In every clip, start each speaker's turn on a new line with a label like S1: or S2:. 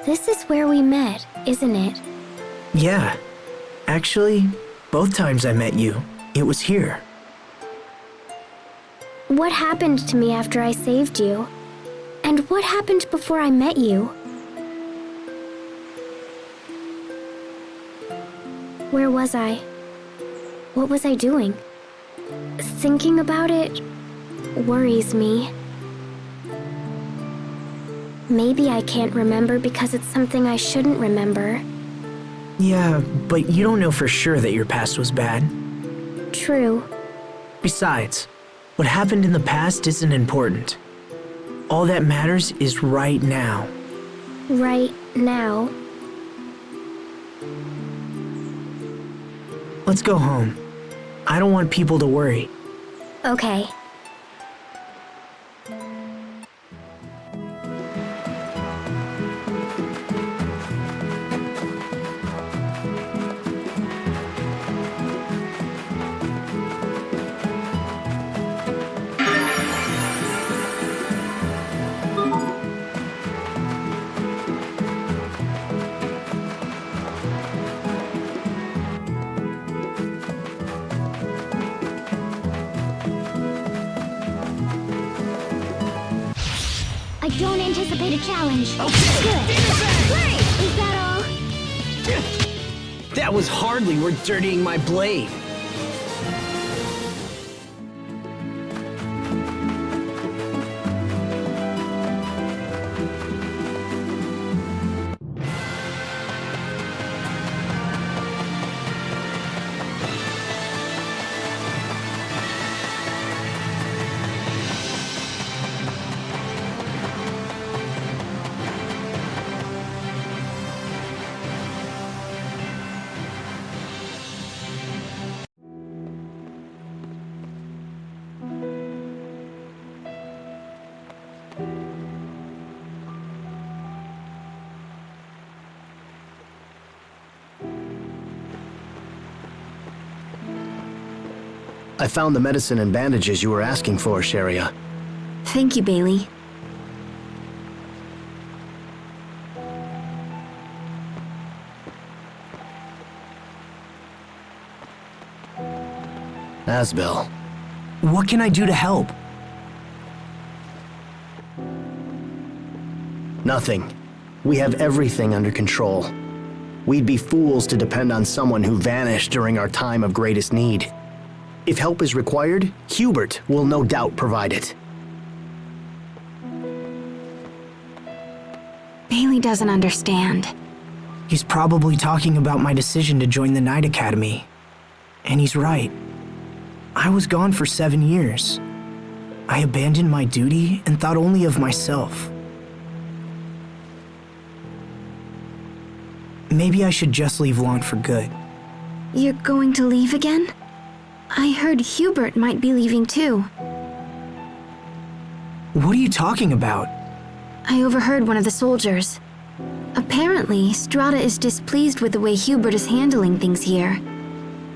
S1: This is where we met, isn't it?
S2: Yeah. Actually, both times I met you, it was here.
S1: What happened to me after I saved you? And what happened before I met you? Where was I? What was I doing? Thinking about it worries me. Maybe I can't remember because it's something I shouldn't remember.
S2: Yeah, but you don't know for sure that your past was bad.
S1: True.
S2: Besides, what happened in the past isn't important. All that matters is right now.
S1: Right now?
S2: Let's go home. I don't want people to worry.
S1: Okay.
S3: I don't anticipate a challenge.
S4: Okay.
S3: Good. Great! Is that all?
S4: That was hardly worth dirtying my blade.
S5: I found the medicine and bandages you were asking for, Sharia.
S6: Thank you, Bailey.
S5: Asbel.
S2: What can I do to help?
S5: Nothing. We have everything under control. We'd be fools to depend on someone who vanished during our time of greatest need. If help is required, Hubert will no doubt provide it.
S6: Bailey doesn't understand.
S2: He's probably talking about my decision to join the Night Academy. And he's right. I was gone for 7 years. I abandoned my duty and thought only of myself. Maybe I should just leave Lon for good.
S6: You're going to leave again? I heard Hubert might be leaving too.
S2: What are you talking about?
S6: I overheard one of the soldiers. Apparently, Strata is displeased with the way Hubert is handling things here.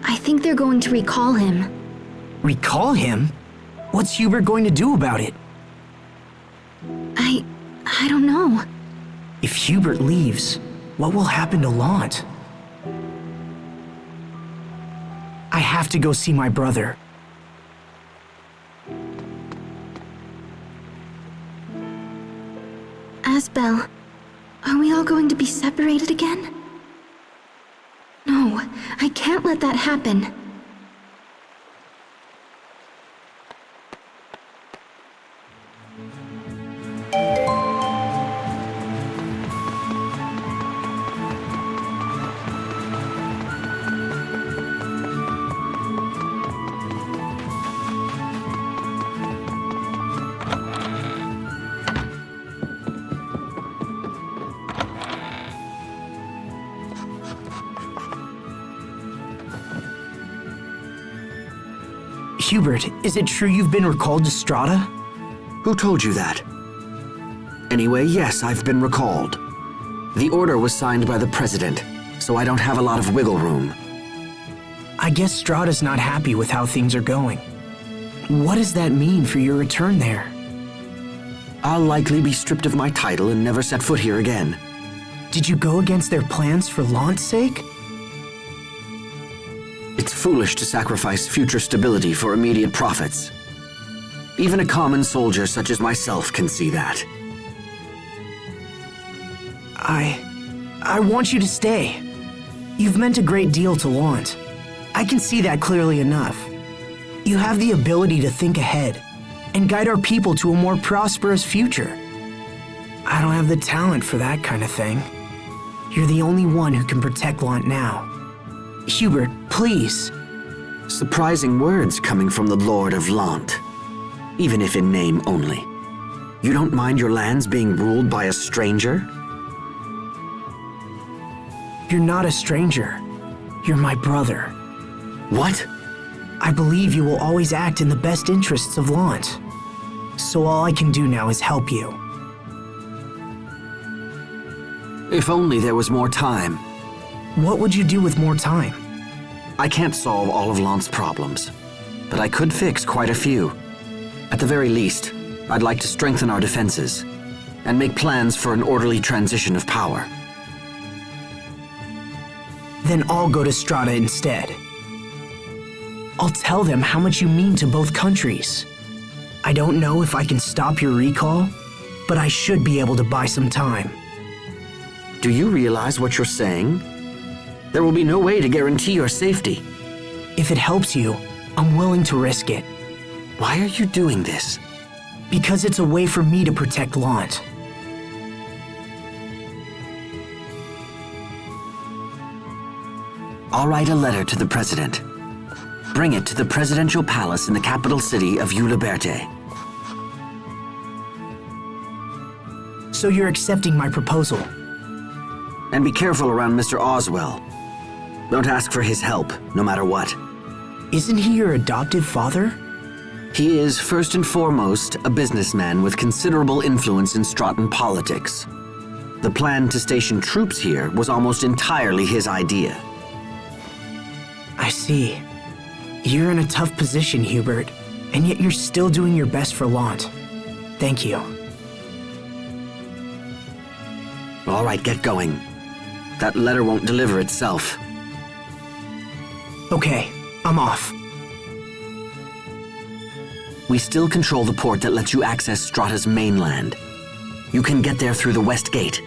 S6: I think they're going to recall him.
S2: Recall him? What's Hubert going to do about it?
S6: I don't know.
S2: If Hubert leaves, what will happen to Lant? I have to go see my brother.
S6: Asbel, are we all going to be separated again? No, I can't let that happen.
S2: Hubert, is it true you've been recalled to Strata?
S7: Who told you that? Anyway, yes, I've been recalled. The order was signed by the president, so I don't have a lot of wiggle room.
S2: I guess Strata's not happy with how things are going. What does that mean for your return there?
S7: I'll likely be stripped of my title and never set foot here again.
S2: Did you go against their plans for Lant's sake?
S7: It's foolish to sacrifice future stability for immediate profits. Even a common soldier such as myself can see that.
S2: I want you to stay. You've meant a great deal to Lant. I can see that clearly enough. You have the ability to think ahead and guide our people to a more prosperous future. I don't have the talent for that kind of thing. You're the only one who can protect Lant now. Hubert, please.
S7: Surprising words coming from the Lord of Lant, even if in name only. You don't mind your lands being ruled by a stranger?
S2: You're not a stranger. You're my brother.
S7: What?
S2: I believe you will always act in the best interests of Lant. So all I can do now is help you.
S7: If only there was more time.
S2: What would you do with more time?
S7: I can't solve all of Lant's problems, but I could fix quite a few. At the very least, I'd like to strengthen our defenses and make plans for an orderly transition of power.
S2: Then I'll go to Strata instead. I'll tell them how much you mean to both countries. I don't know if I can stop your recall, but I should be able to buy some time.
S7: Do you realize what you're saying? There will be no way to guarantee your safety.
S2: If it helps you, I'm willing to risk it.
S7: Why are you doing this?
S2: Because it's a way for me to protect Lant.
S7: I'll write a letter to the president. Bring it to the presidential palace in the capital city of Uliberte.
S2: So you're accepting my proposal?
S7: And be careful around Mr. Oswell. Don't ask for his help, no matter what.
S2: Isn't he your adoptive father?
S7: He is, first and foremost, a businessman with considerable influence in Stratton politics. The plan to station troops here was almost entirely his idea.
S2: I see. You're in a tough position, Hubert, and yet you're still doing your best for Lant. Thank you.
S7: All right, get going. That letter won't deliver itself.
S2: Okay, I'm off.
S7: We still control the port that lets you access Strata's mainland. You can get there through the west gate.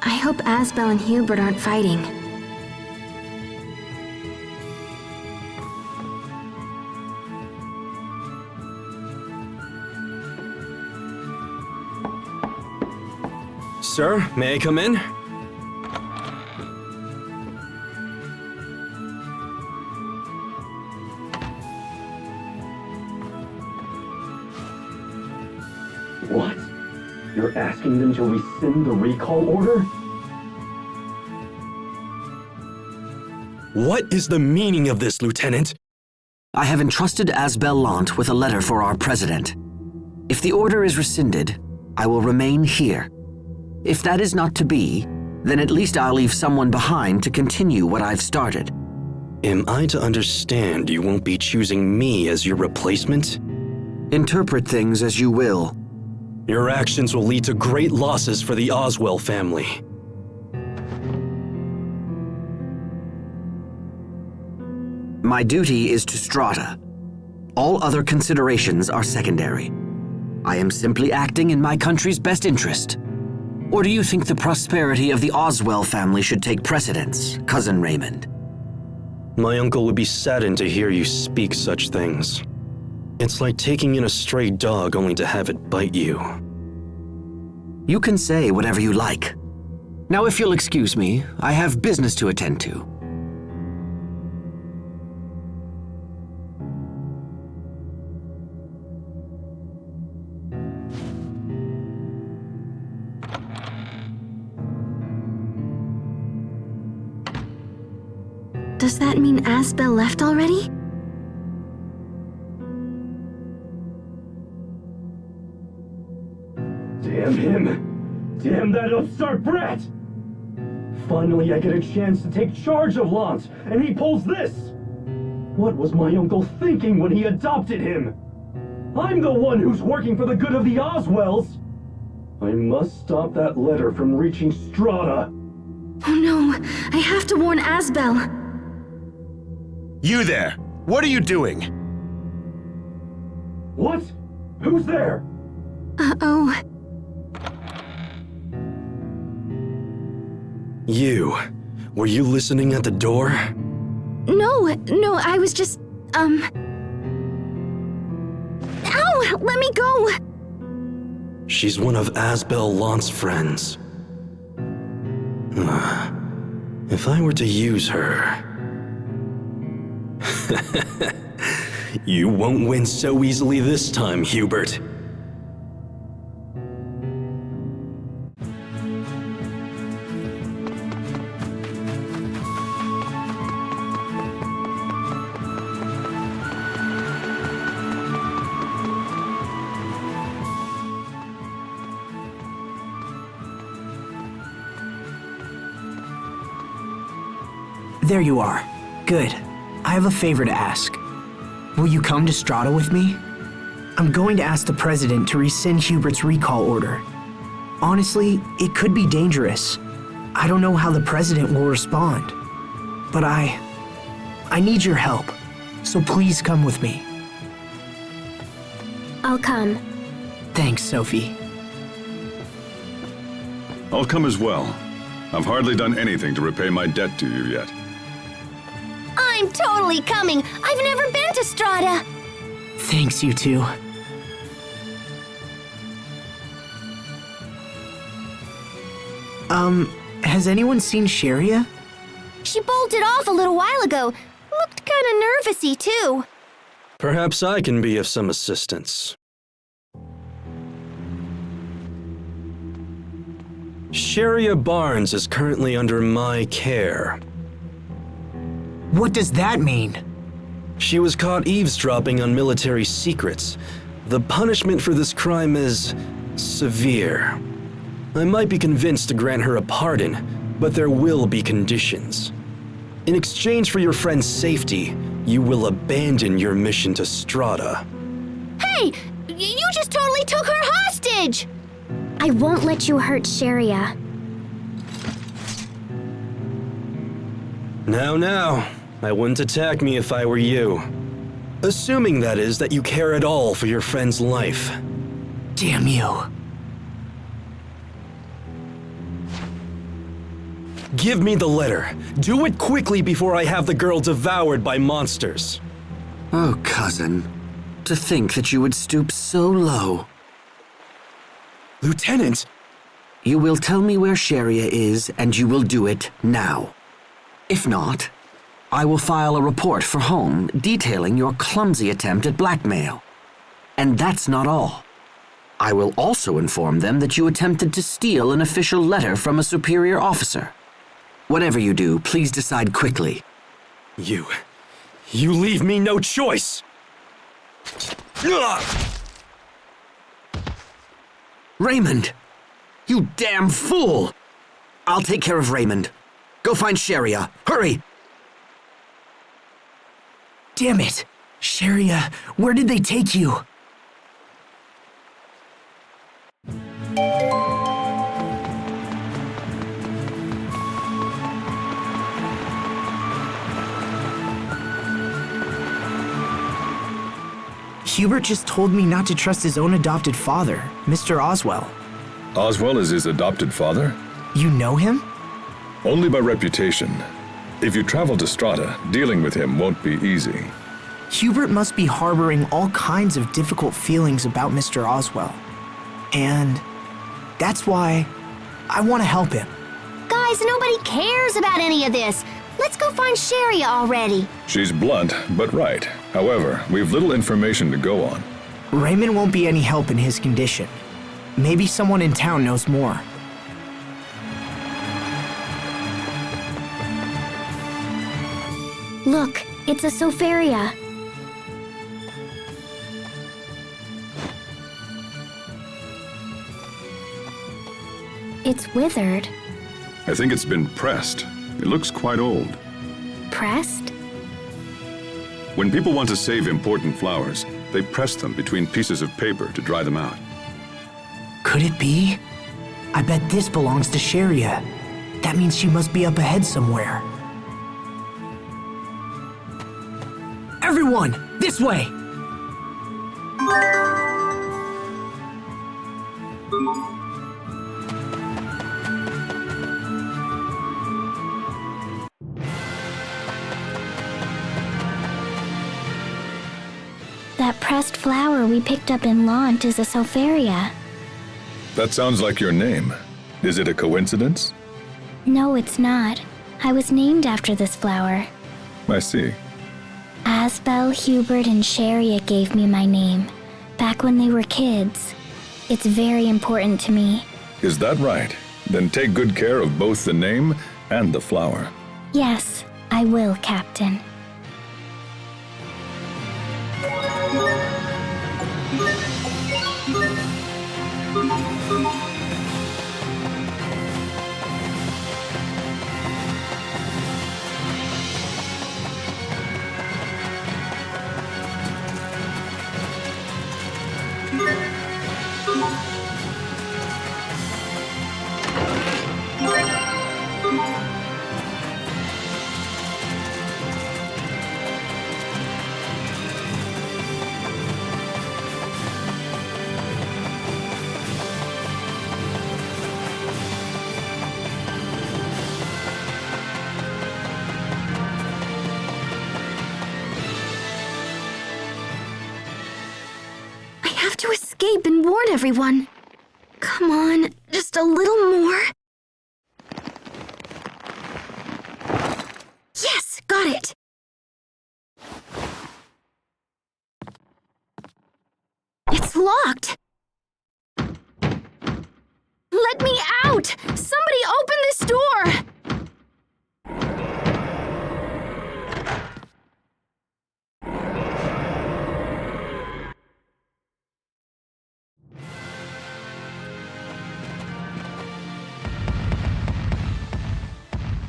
S6: I hope Asbel and Hubert aren't fighting.
S4: Sir, may I come in?
S8: What? You're asking them to rescind the recall order?
S9: What is the meaning of this, Lieutenant?
S7: I have entrusted Asbel Lant with a letter for our president. If the order is rescinded, I will remain here. If that is not to be, then at least I'll leave someone behind to continue what I've started.
S9: Am I to understand you won't be choosing me as your replacement?
S7: Interpret things as you will.
S9: Your actions will lead to great losses for the Oswell family.
S7: My duty is to Strata. All other considerations are secondary. I am simply acting in my country's best interest. Or do you think the prosperity of the Oswell family should take precedence, Cousin Raymond?
S9: My uncle would be saddened to hear you speak such things. It's like taking in a stray dog only to have it bite you.
S7: You can say whatever you like. Now, if you'll excuse me, I have business to attend to.
S6: Does that mean Asbel left already?
S8: Damn him! Damn that upstart brat! Finally I get a chance to take charge of Lant, and he pulls this! What was my uncle thinking when he adopted him? I'm the one who's working for the good of the Oswells! I must stop that letter from reaching Strata.
S6: Oh no, I have to warn Asbel.
S10: You there! What are you doing?
S8: What? Who's there?
S6: Uh-oh.
S9: You. Were you listening at the door?
S6: No, I was just, Ow! Let me go!
S9: She's one of Asbel Lant's friends. If I were to use her... You won't win so easily this time, Hubert.
S2: There you are. Good. I have a favor to ask. Will you come to Strata with me? I'm going to ask the president to rescind Hubert's recall order. Honestly, it could be dangerous. I don't know how the president will respond. But I need your help. So please come with me.
S1: I'll come.
S2: Thanks, Sophie.
S11: I'll come as well. I've hardly done anything to repay my debt to you yet.
S3: I'm totally coming. I've never been to Strata.
S2: Thanks, you two. Has anyone seen Sharia?
S3: She bolted off a little while ago. Looked kinda nervousy, too.
S9: Perhaps I can be of some assistance. Sharia Barnes is currently under my care.
S2: What does that mean?
S9: She was caught eavesdropping on military secrets. The punishment for this crime is severe. I might be convinced to grant her a pardon, but there will be conditions. In exchange for your friend's safety, you will abandon your mission to Strata.
S3: Hey! You just totally took her hostage!
S1: I won't let you hurt Sharia.
S9: Now, I wouldn't attack me if I were you. Assuming, that is, that you care at all for your friend's life.
S2: Damn you.
S9: Give me the letter. Do it quickly before I have the girl devoured by monsters.
S7: Oh, cousin. To think that you would stoop so low.
S9: Lieutenant!
S7: You will tell me where Sharia is, and you will do it now. If not, I will file a report for home detailing your clumsy attempt at blackmail. And that's not all. I will also inform them that you attempted to steal an official letter from a superior officer. Whatever you do, please decide quickly.
S9: You leave me no choice!
S7: Raymond! You damn fool! I'll take care of Raymond. Go find Sharia. Hurry!
S2: Damn it! Sharia, where did they take you? Hubert just told me not to trust his own adopted father, Mr. Oswell.
S11: Oswell is his adopted father?
S2: You know him?
S11: Only by reputation. If you travel to Strata, dealing with him won't be easy.
S2: Hubert must be harboring all kinds of difficult feelings about Mr. Oswell. And that's why I want to help him.
S3: Guys, nobody cares about any of this. Let's go find Sharia already.
S11: She's blunt, but right. However, we've little information to go on.
S2: Raymond won't be any help in his condition. Maybe someone in town knows more.
S1: Look, it's a Sofaria. It's withered.
S11: I think it's been pressed. It looks quite old.
S1: Pressed?
S11: When people want to save important flowers, they press them between pieces of paper to dry them out.
S2: Could it be? I bet this belongs to Sharia. That means she must be up ahead somewhere. Everyone, this way!
S1: That pressed flower we picked up in Lant is a Sofaria.
S11: That sounds like your name. Is it a coincidence?
S1: No, it's not. I was named after this flower.
S11: I see.
S1: Asbel, Hubert, and Sharia gave me my name, back when they were kids. It's very important to me.
S11: Is that right? Then take good care of both the name and the flower.
S1: Yes, I will, Captain.
S6: To escape and warn everyone. Come on, just a little more. Yes, got it. It's locked. Let me out! Somebody open this door!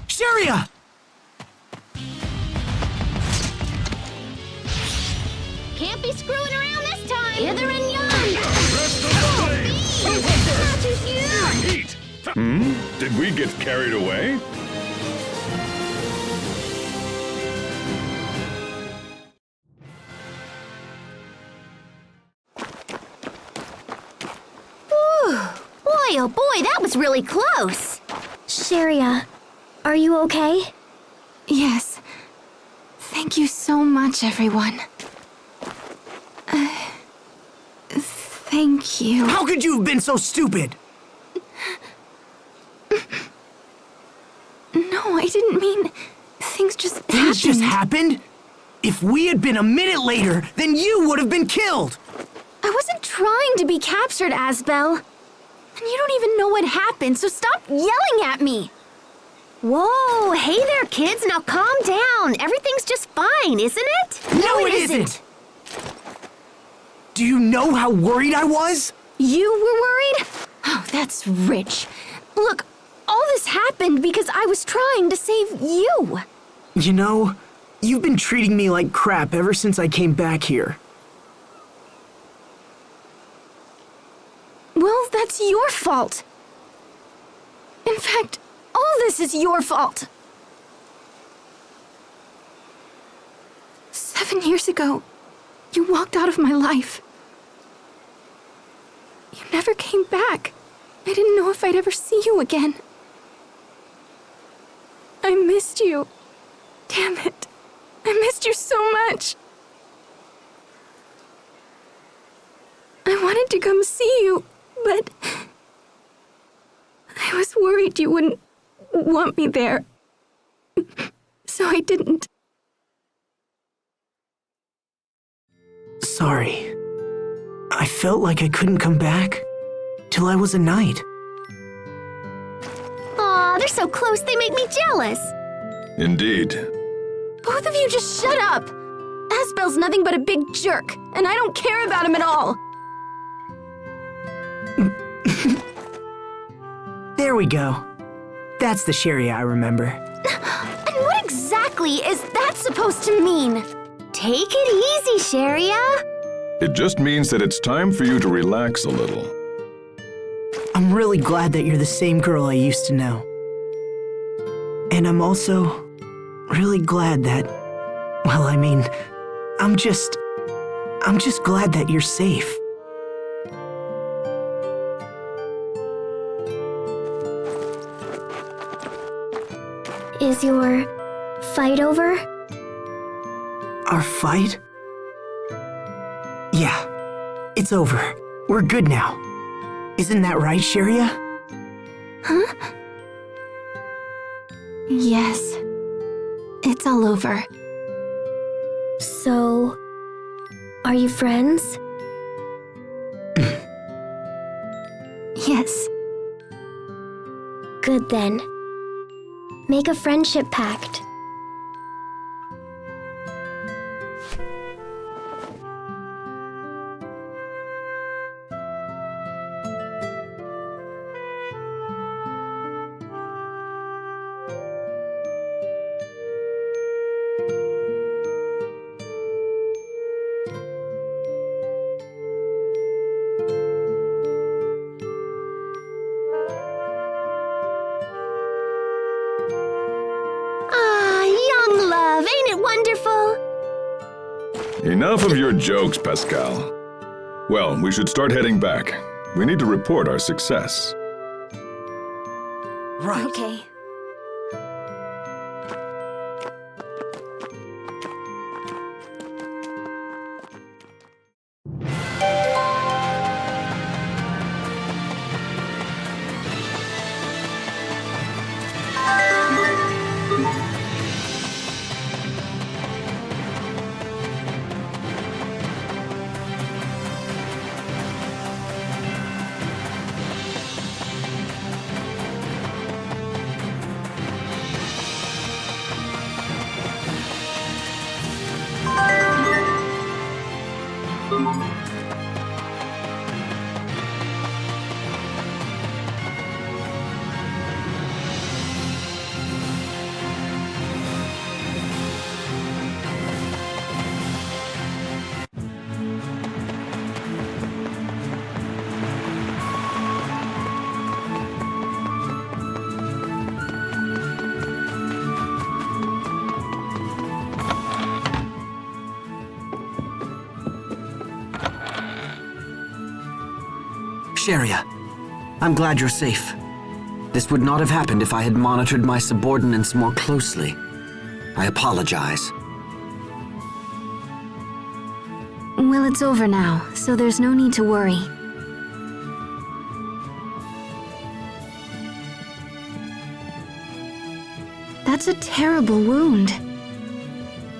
S2: Sharia!
S3: Can't be screwing around this time. Hither and yon.
S11: Did we get carried away?
S3: Boy, oh boy, that was really close.
S1: Sharia, are you okay?
S6: Yes. Thank you so much, everyone. Thank you.
S2: How could you have been so stupid?
S6: No, I didn't mean... Things just happened.
S2: Things just happened? If we had been a minute later, then you would have been killed!
S6: I wasn't trying to be captured, Asbel. And you don't even know what happened, so stop yelling at me!
S3: Whoa, hey there, kids. Now calm down. Everything's just fine, isn't it?
S2: No, it isn't! Do you know how worried I was?
S6: You were worried? Oh, that's rich. Look, all this happened because I was trying to save you.
S2: You know, you've been treating me like crap ever since I came back here.
S6: Well, that's your fault. In fact, all this is your fault. 7 years ago, you walked out of my life. You never came back. I didn't know if I'd ever see you again. I missed you. Damn it. I missed you so much. I wanted to come see you, but I was worried you wouldn't want me there. So I didn't.
S2: Sorry. I felt like I couldn't come back till I was a knight.
S3: Aw, they're so close they make me jealous.
S11: Indeed.
S6: Both of you just shut up! Asbel's nothing but a big jerk, and I don't care about him at all.
S2: There we go. That's the Sherry I remember.
S3: And what exactly is that supposed to mean? Take it easy, Sharia.
S11: It just means that it's time for you to relax a little.
S2: I'm really glad that you're the same girl I used to know. And I'm also really glad that, well, I mean, I'm just glad that you're safe.
S1: Is your fight over?
S2: Our fight? Yeah, it's over. We're good now. Isn't that right, Sharia?
S6: Huh? Yes. It's all over.
S1: So, are you friends?
S6: Yes.
S1: Good then. Make a friendship pact.
S11: Enough of your jokes, Pascal. Well, we should start heading back. We need to report our success.
S2: Right.
S6: Okay.
S7: Sharia, I'm glad you're safe. This would not have happened if I had monitored my subordinates more closely. I apologize.
S6: Well, it's over now, so there's no need to worry. That's a terrible wound.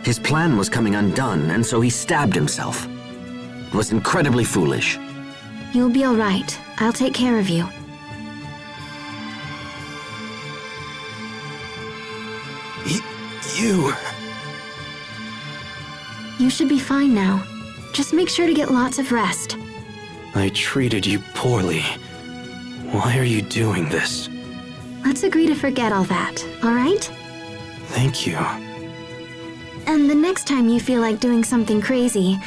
S7: His plan was coming undone, and so he stabbed himself. It was incredibly foolish.
S6: You'll be all right. I'll take care of you.
S9: You...
S6: You should be fine now. Just make sure to get lots of rest.
S9: I treated you poorly. Why are you doing this?
S6: Let's agree to forget all that, all right?
S9: Thank you.
S6: And the next time you feel like doing something crazy,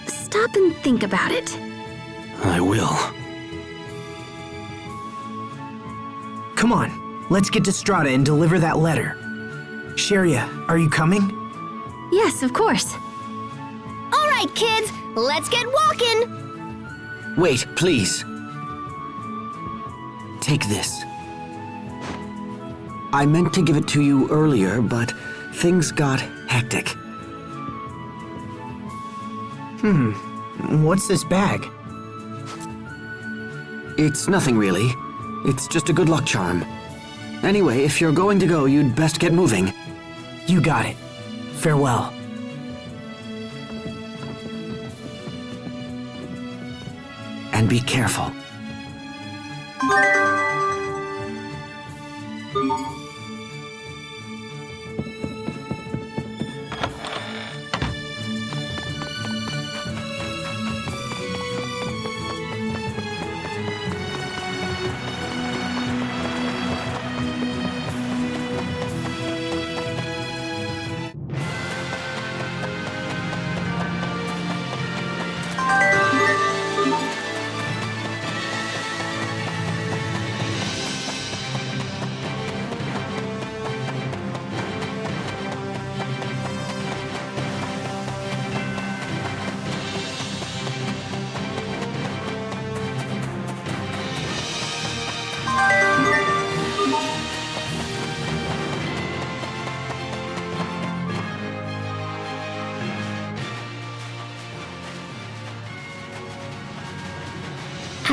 S6: stop and think about it.
S9: I will.
S2: Come on, let's get to Strata and deliver that letter. Sharia, are you coming?
S6: Yes, of course.
S3: All right, kids, let's get walking.
S7: Wait, please. Take this. I meant to give it to you earlier, but things got hectic.
S2: What's this bag?
S7: It's nothing really. It's just a good luck charm. Anyway, if you're going to go, you'd best get moving.
S2: You got it. Farewell.
S7: And be careful.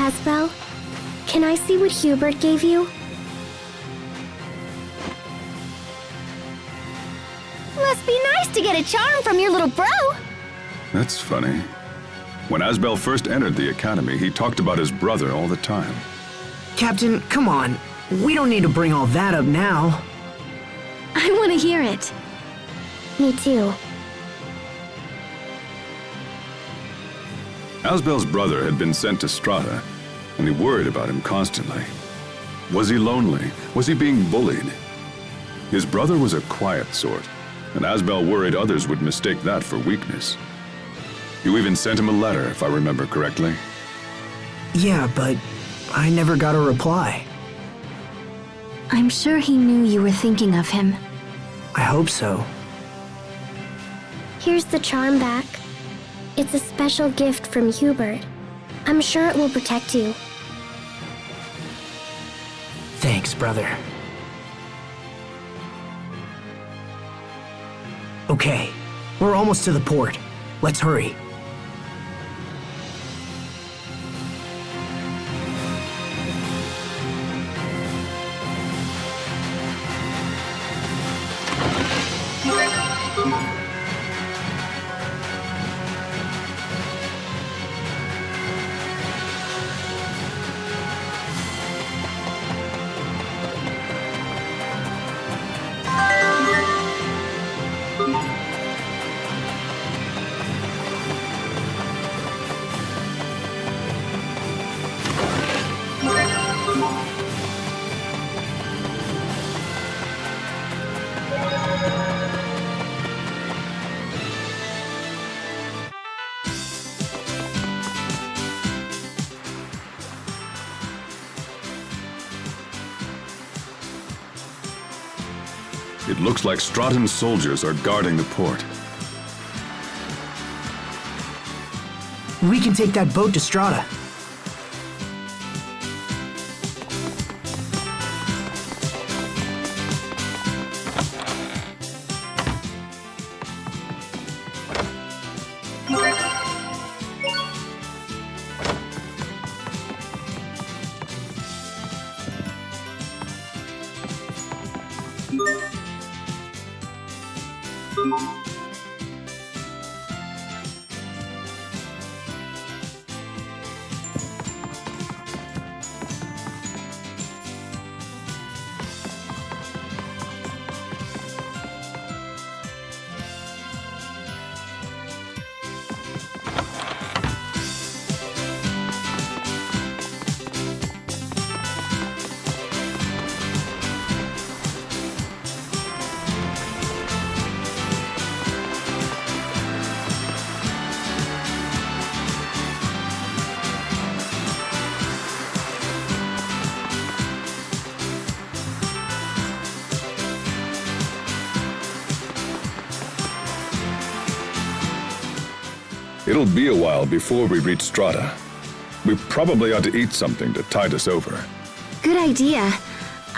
S1: Asbel, can I see what Hubert gave you?
S3: Must be nice to get a charm from your little bro.
S11: That's funny. When Asbel first entered the academy, he talked about his brother all the time.
S2: Captain, come on. We don't need to bring all that up now.
S6: I want to hear it.
S1: Me too.
S11: Asbel's brother had been sent to Strata, and he worried about him constantly. Was he lonely? Was he being bullied? His brother was a quiet sort, and Asbel worried others would mistake that for weakness. You even sent him a letter, if I remember correctly.
S2: Yeah, but I never got a reply.
S6: I'm sure he knew you were thinking of him.
S2: I hope so.
S1: Here's the charm back. It's a special gift from Hubert. I'm sure it will protect you.
S2: Thanks, brother. Okay, we're almost to the port. Let's hurry.
S11: It looks like Straton's soldiers are guarding the port.
S2: We can take that boat to Strata.
S11: It'll be a while before we reach Strata. We probably ought to eat something to tide us over.
S6: Good idea.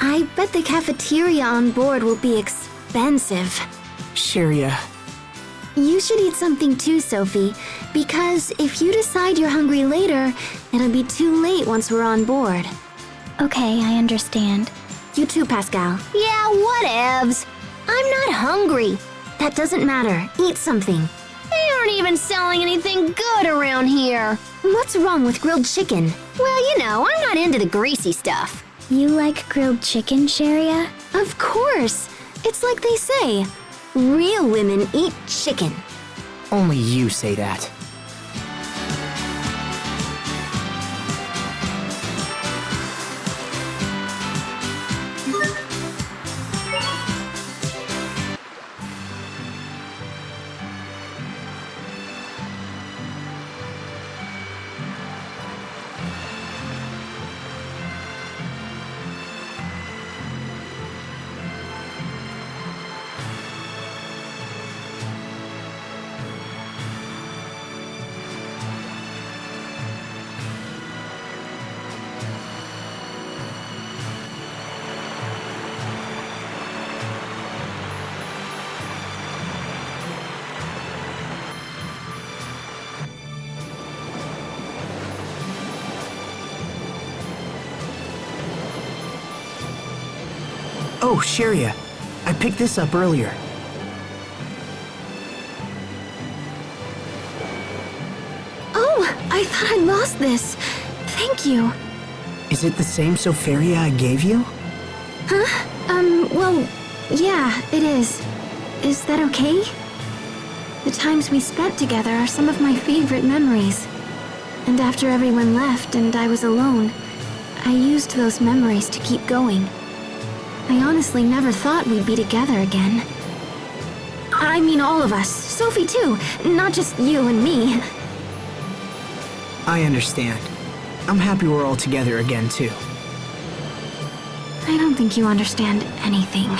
S6: I bet the cafeteria on board will be expensive.
S2: Sharia,
S6: You should eat something too, Sophie, because if you decide you're hungry later, it'll be too late once we're on board.
S1: Okay, I understand.
S6: You too, Pascal.
S3: Yeah, whatevs. I'm not hungry.
S6: That doesn't matter. Eat something.
S3: They aren't even selling anything good around here.
S6: What's wrong with grilled chicken?
S3: Well, you know, I'm not into the greasy stuff.
S1: You like grilled chicken, Sharia?
S6: Of course. It's like they say, real women eat chicken.
S2: only you say that. Oh, Sharia, I picked this up earlier.
S6: Oh, I thought I lost this. Thank you.
S2: Is it the same Soferia I gave you?
S6: Huh? Well, yeah, it is. Is that okay? The times we spent together are some of my favorite memories. And after everyone left and I was alone, I used those memories to keep going. I honestly never thought we'd be together again. I mean all of us. Sophie too, not just you and me.
S2: I understand. I'm happy we're all together again, too.
S6: I don't think you understand anything.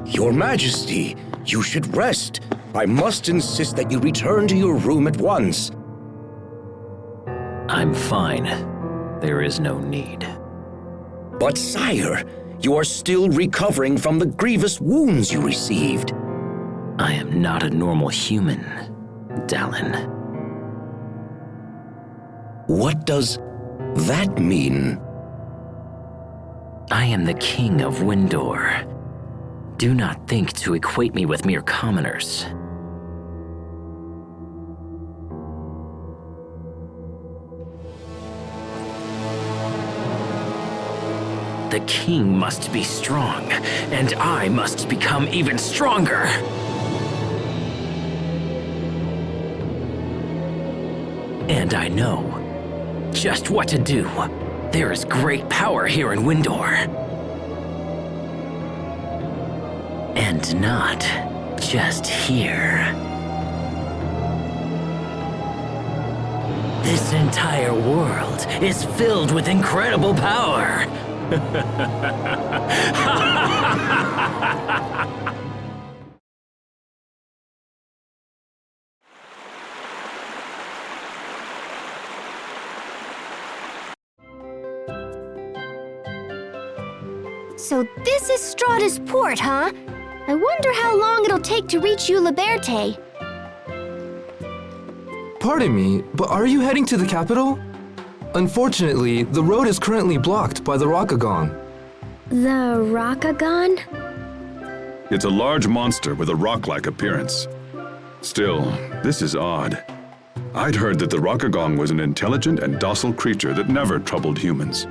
S12: Your Majesty, you should rest. I must insist that you return to your room at once.
S13: I'm fine. There is no need.
S12: But sire, you are still recovering from the grievous wounds you received.
S13: I am not a normal human, Dallin.
S12: What does that mean?
S13: I am the king of Windor. Do not think to equate me with mere commoners. The king must be strong, and I must become even stronger. And I know just what to do. There is great power here in Windor. And not just here. This entire world is filled with incredible power.
S3: So this is Strata's port, huh? I wonder how long it'll take to reach La Liberté.
S14: Pardon me, but are you heading to the capital? Unfortunately, the road is currently blocked by the Rakagon.
S1: The Rakagon?
S11: It's a large monster with a rock-like appearance. Still, this is odd. I'd heard that the Rakagon was an intelligent and docile creature that never troubled humans.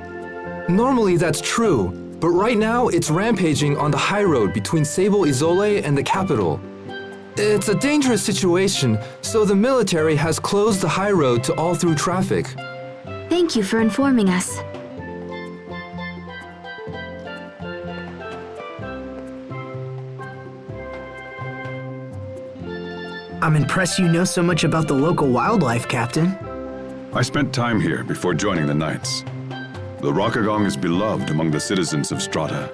S14: Normally that's true, but right now it's rampaging on the high road between Sable Isole and the capital. It's a dangerous situation, so the military has closed the high road to all through traffic.
S6: Thank you for informing us.
S2: I'm impressed you know so much about the local wildlife, Captain.
S11: I spent time here before joining the Knights. The Rockagong is beloved among the citizens of Strata.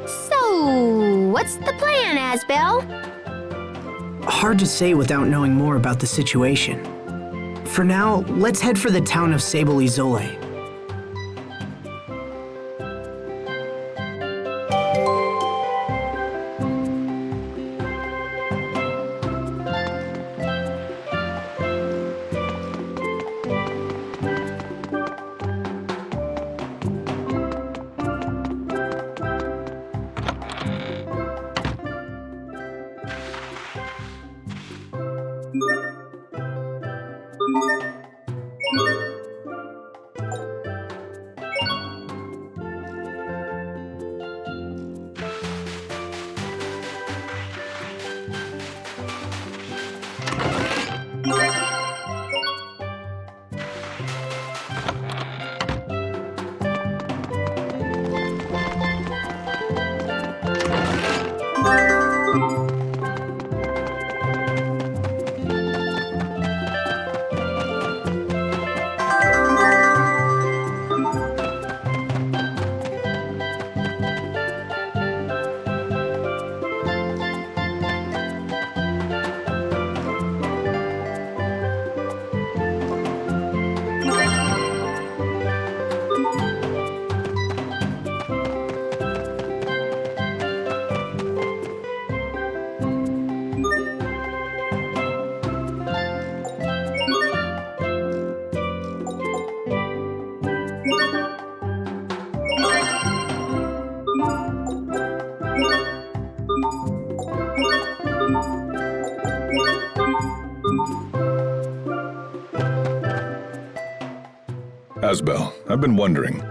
S3: So, what's the plan, Asbel?
S2: Hard to say without knowing more about the situation. For now, let's head for the town of Sable Isole.
S11: Asbel, I've been wondering,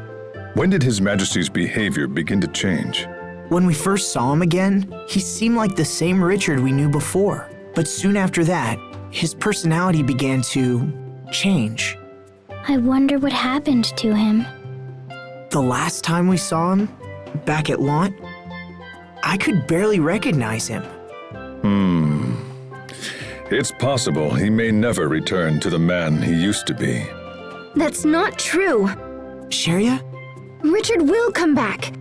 S11: when did His Majesty's behavior begin to change?
S2: When we first saw him again, he seemed like the same Richard we knew before. But soon after that, his personality began to change.
S1: I wonder what happened to him.
S2: The last time we saw him, back at Launt, I could barely recognize him.
S11: It's possible he may never return to the man he used to be.
S6: That's not true.
S2: Sheria?
S6: Richard will come back.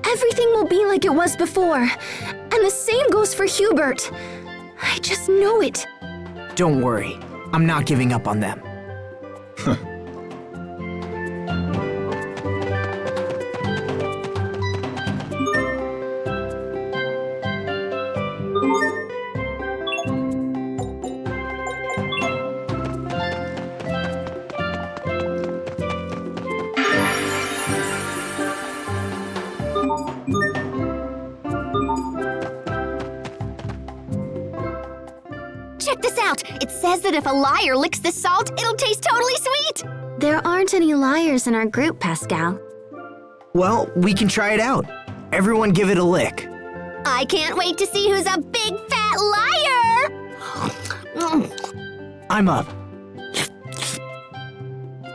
S6: Everything will be like it was before. And the same goes for Hubert. I just know it.
S2: Don't worry, I'm not giving up on them.
S3: Check this out! It says that if a liar licks the salt, it'll taste totally sweet!
S6: There aren't any liars in our group, Pascal.
S2: Well, we can try it out. Everyone give it a lick.
S3: I can't wait to see who's a big fat liar!
S2: I'm up.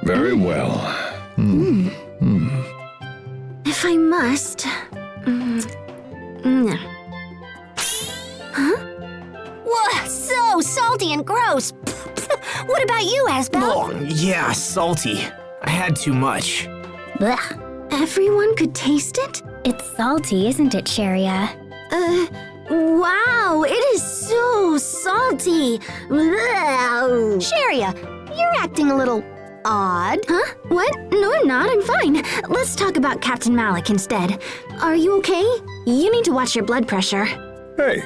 S11: Very well.
S6: If I must... Huh?
S3: Whoa, so salty and gross! What about you, Asbel?
S2: Oh, yeah, salty. I had too much.
S1: Blech.
S6: Everyone could taste it?
S1: It's salty, isn't it, Sheria?
S6: Wow, it is so salty.
S3: Sheria, you're acting a little odd.
S6: Huh? What? No, I'm not. I'm fine. Let's talk about Captain Malik instead. Are you okay? You need to watch your blood pressure.
S11: Hey,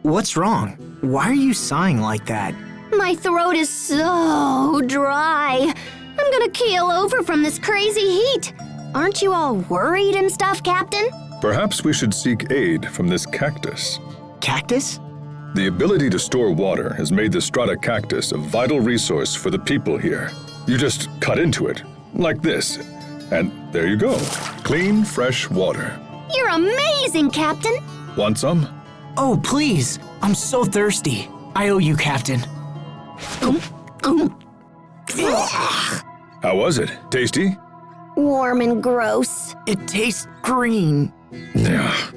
S2: What's wrong? Why are you sighing like that?
S3: My throat is so dry. I'm gonna keel over from this crazy heat. Aren't you all worried and stuff, Captain?
S11: Perhaps we should seek aid from this cactus.
S2: Cactus?
S11: The ability to store water has made the strata cactus a vital resource for the people here. You just cut into it, like this, and there you go. Clean, fresh water.
S3: You're amazing, Captain.
S11: Want some?
S2: Oh, please. I'm so thirsty. I owe you, Captain.
S11: How was it? Tasty?
S3: Warm and gross.
S2: It tastes green.
S11: Yeah.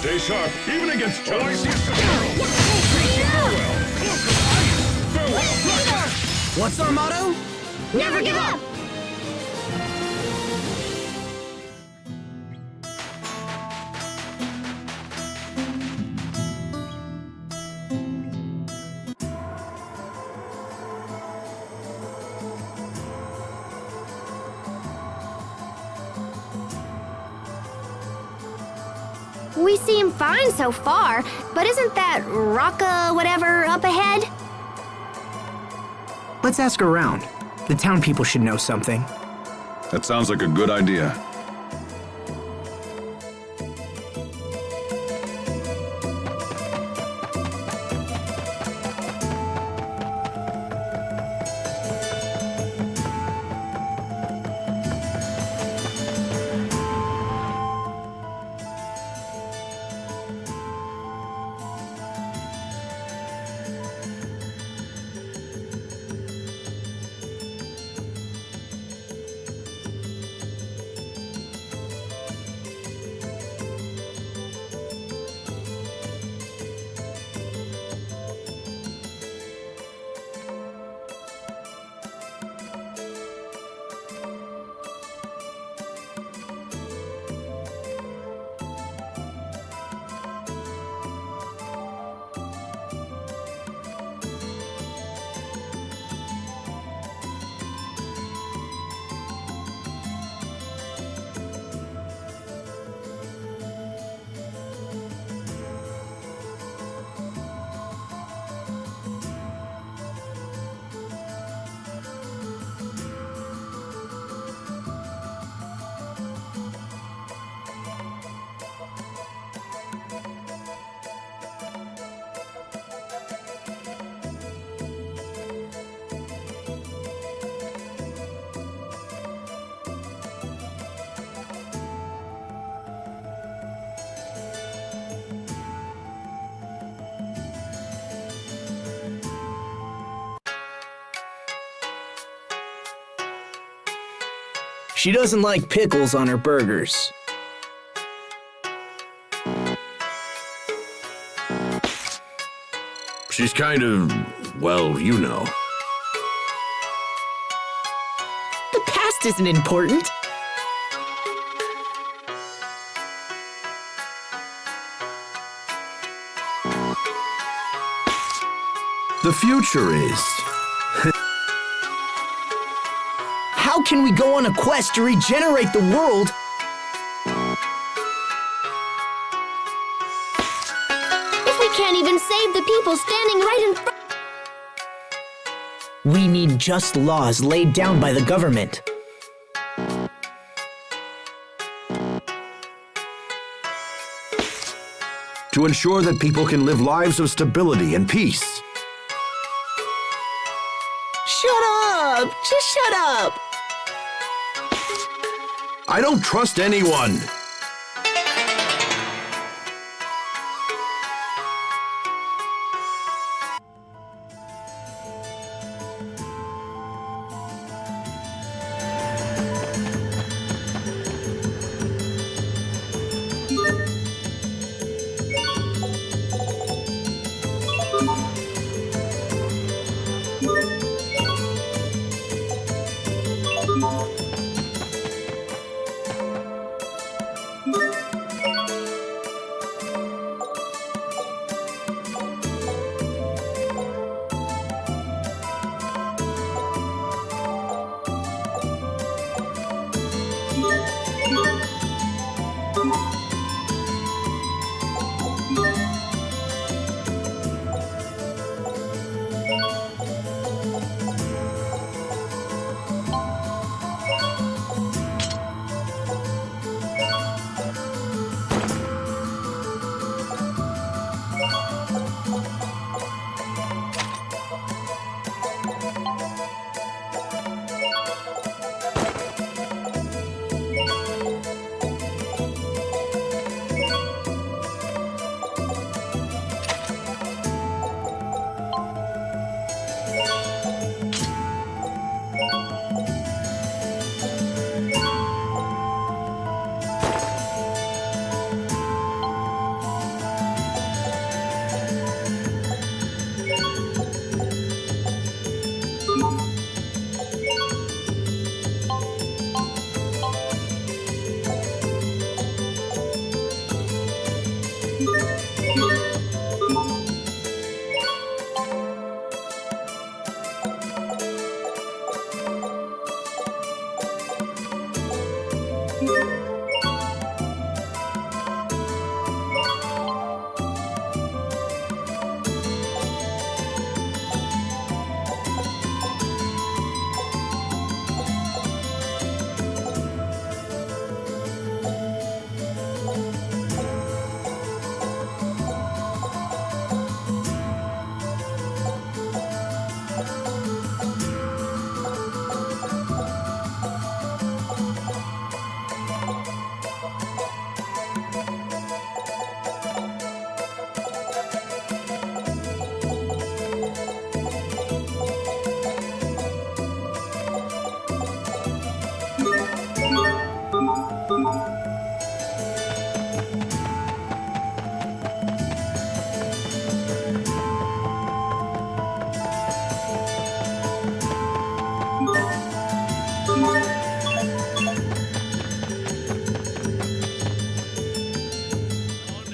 S11: Stay sharp, even against chumps.
S4: What's our motto?
S3: Never give up!
S1: We seem fine so far, but isn't that Rocka whatever up ahead?
S2: Let's ask around. The town people should know something.
S11: That sounds like a good idea.
S2: She doesn't like pickles on her burgers.
S12: She's kind of, well, you know.
S4: The past isn't important.
S12: The future is.
S4: How can we go on a quest to regenerate the world
S3: if we can't even save the people standing right in front?
S4: We need just laws laid down by the government.
S12: To ensure that people can live lives of stability and peace.
S4: Shut up! Just shut up!
S12: I don't trust anyone.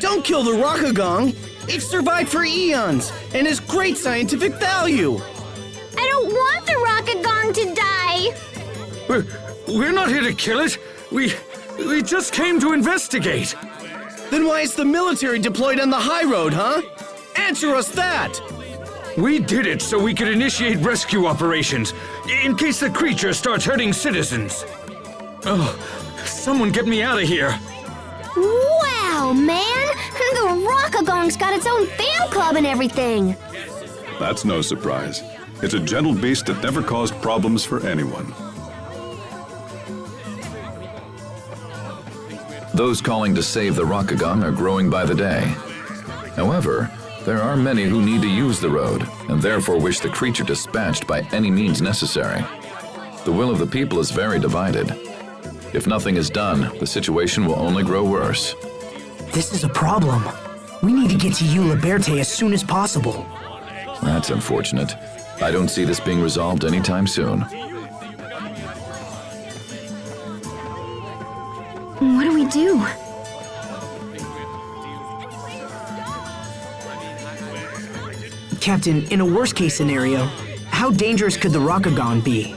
S4: Don't kill the Rockagong! It survived for eons and has great scientific value!
S3: I don't want the Rockagong to die!
S15: We're not here to kill it. We just came to investigate.
S4: Then why is the military deployed on the high road, huh? Answer us that!
S15: We did it so we could initiate rescue operations, in case the creature starts hurting citizens. Oh, someone get me out of here.
S3: Wow, man! The Rockagong's got its own fan club and everything!
S11: That's no surprise. It's a gentle beast that never caused problems for anyone.
S16: Those calling to save the Rockagong are growing by the day. However, there are many who need to use the road, and therefore wish the creature dispatched by any means necessary. The will of the people is very divided. If nothing is done, the situation will only grow worse.
S2: This is a problem. We need to get to Eula Berté as soon as possible.
S16: That's unfortunate. I don't see this being resolved anytime soon.
S6: What do we do?
S2: Captain, in a worst-case scenario, how dangerous could the Rockagong be?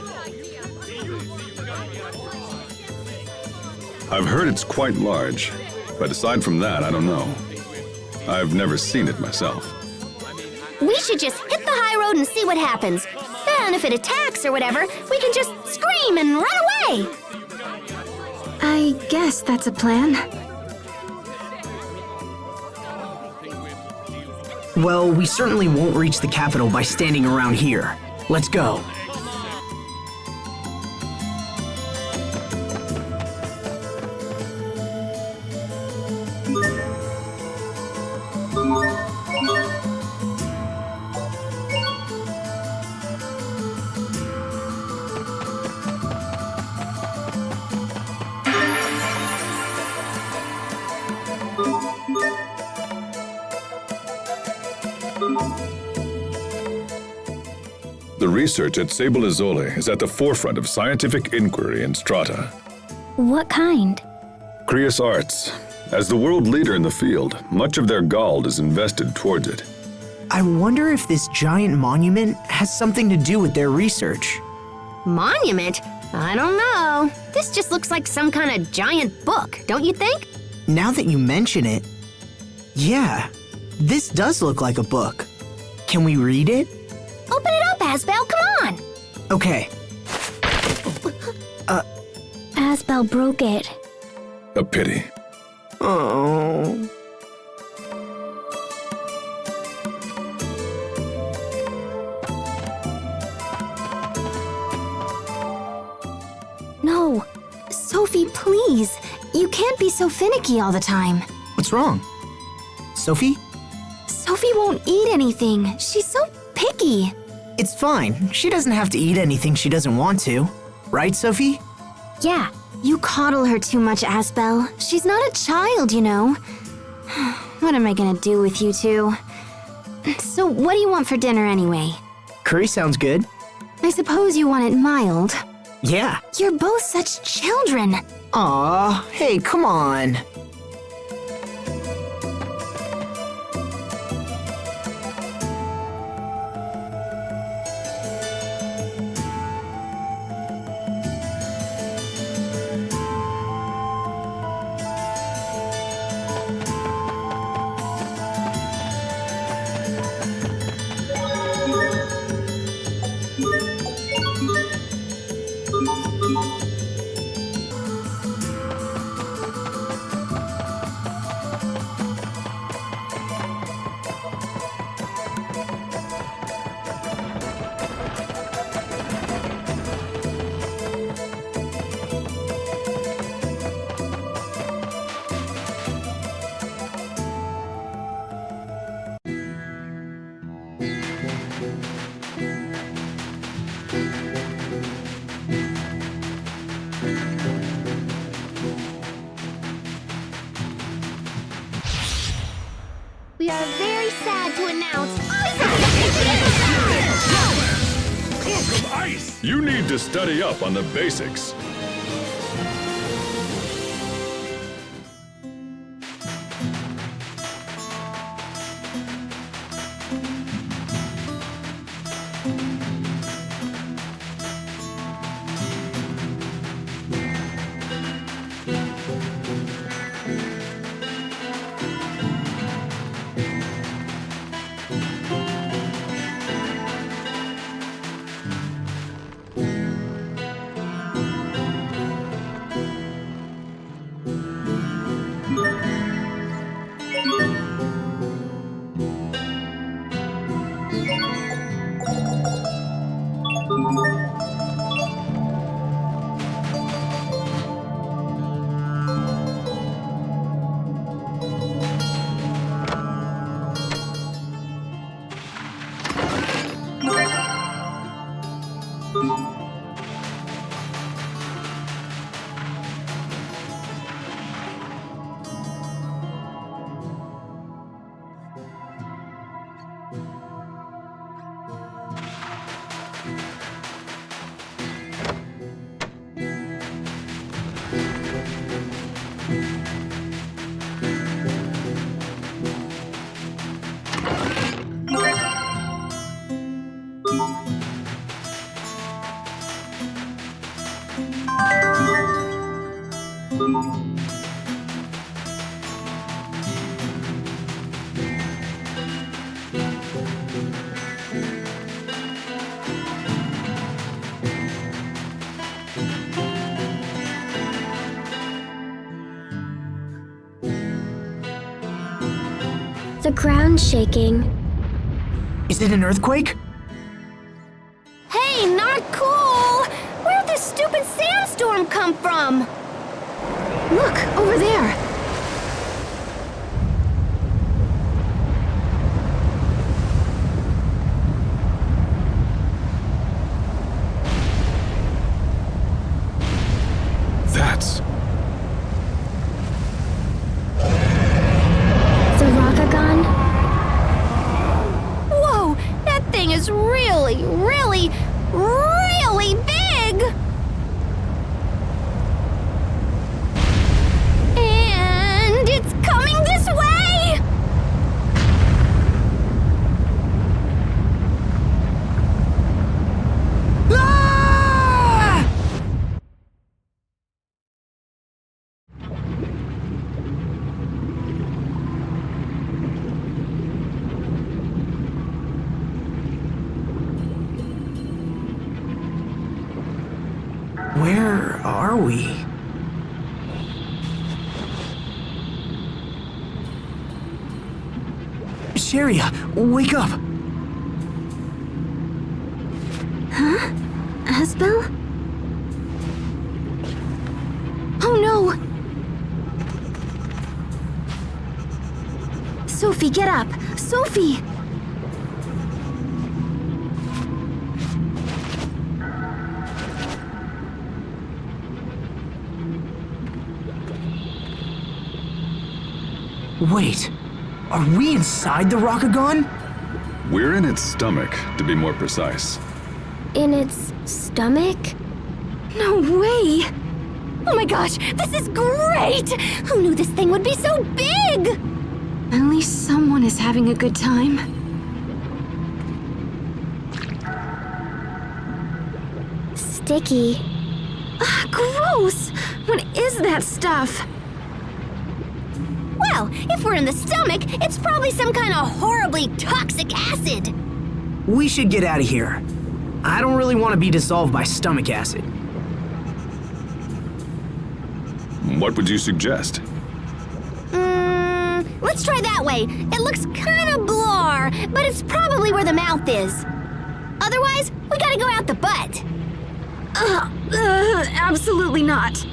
S11: I've heard it's quite large, but aside from that, I don't know. I've never seen it myself.
S3: We should just hit the high road and see what happens. Then if it attacks or whatever, we can just scream and run away!
S6: I guess that's a plan.
S2: Well, we certainly won't reach the capital by standing around here. Let's go.
S11: The research at Sable Izole is at the forefront of scientific inquiry in Strata.
S1: What kind?
S11: Crius Arts. As the world leader in the field, much of their gold is invested towards it.
S2: I wonder if this giant monument has something to do with their research.
S3: Monument? I don't know. This just looks like some kind of giant book, don't you think?
S2: Now that you mention it, yeah, this does look like a book. Can we read it?
S3: Open it up, Asbel, come on!
S2: Okay.
S1: Asbel broke it.
S11: A pity.
S2: Oh.
S6: No. Sophie, please. You can't be so finicky all the time.
S2: What's wrong? Sophie?
S6: Sophie won't eat anything. She's so picky.
S2: It's fine. She doesn't have to eat anything she doesn't want to. Right, Sophie?
S6: Yeah. You coddle her too much, Asbel. She's not a child, you know. What am I gonna do with you two? So what do you want for dinner anyway?
S2: Curry sounds good.
S6: I suppose you want it mild.
S2: Yeah.
S6: You're both such children.
S2: Aw, hey, come on.
S3: We are very sad to announce.
S11: You need to study up on the basics.
S1: The ground's shaking.
S2: Is it an earthquake?
S3: Hey, not cool! Where'd this stupid sandstorm come from?
S6: Look, over there.
S11: That's...
S1: The Rakagon?
S3: Whoa, that thing is really, really, really big! And it's coming this way!
S2: Ah! Where are we? Sharia, wake up!
S6: Huh? Asbel? Oh no! Sophie, get up! Sophie!
S2: Wait, are we inside the Rakagon?
S11: We're in its stomach, to be more precise.
S1: In its stomach?
S6: No way!
S3: Oh my gosh, this is great! Who knew this thing would be so big?
S6: At least someone is having a good time.
S1: Sticky.
S6: Ah, gross! What is that stuff?
S3: Well, if we're in the stomach, it's probably some kind of horribly toxic acid.
S2: We should get out of here. I don't really want to be dissolved by stomach acid.
S11: What would you suggest?
S3: Let's try that way. It looks kind of blur, but it's probably where the mouth is. Otherwise, we gotta go out the butt.
S6: Absolutely not.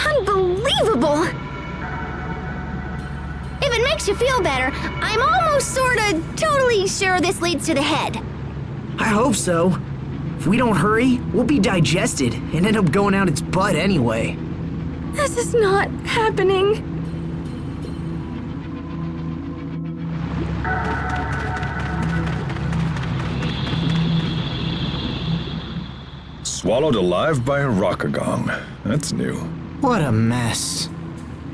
S6: Unbelievable!
S3: If it makes you feel better, I'm almost sorta totally sure this leads to the head.
S2: I hope so. If we don't hurry, we'll be digested and end up going out its butt anyway.
S6: This is not happening.
S11: Swallowed alive by a Rockagong. That's new.
S2: What a mess.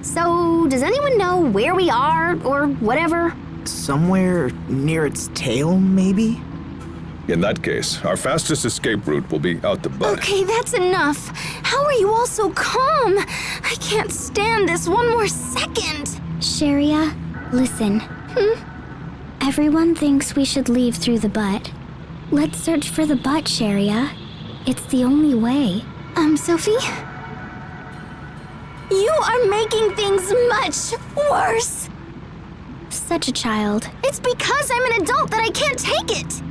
S3: So, does anyone know where we are, or whatever?
S2: Somewhere near its tail, maybe?
S11: In that case, our fastest escape route will be out the butt.
S3: Okay, that's enough. How are you all so calm? I can't stand this one more second.
S1: Sharia, listen. Everyone thinks we should leave through the butt. Let's search for the butt, Sharia. It's the only way.
S3: Sophie? You are making things much worse.
S1: Such a child.
S3: It's because I'm an adult that I can't take it.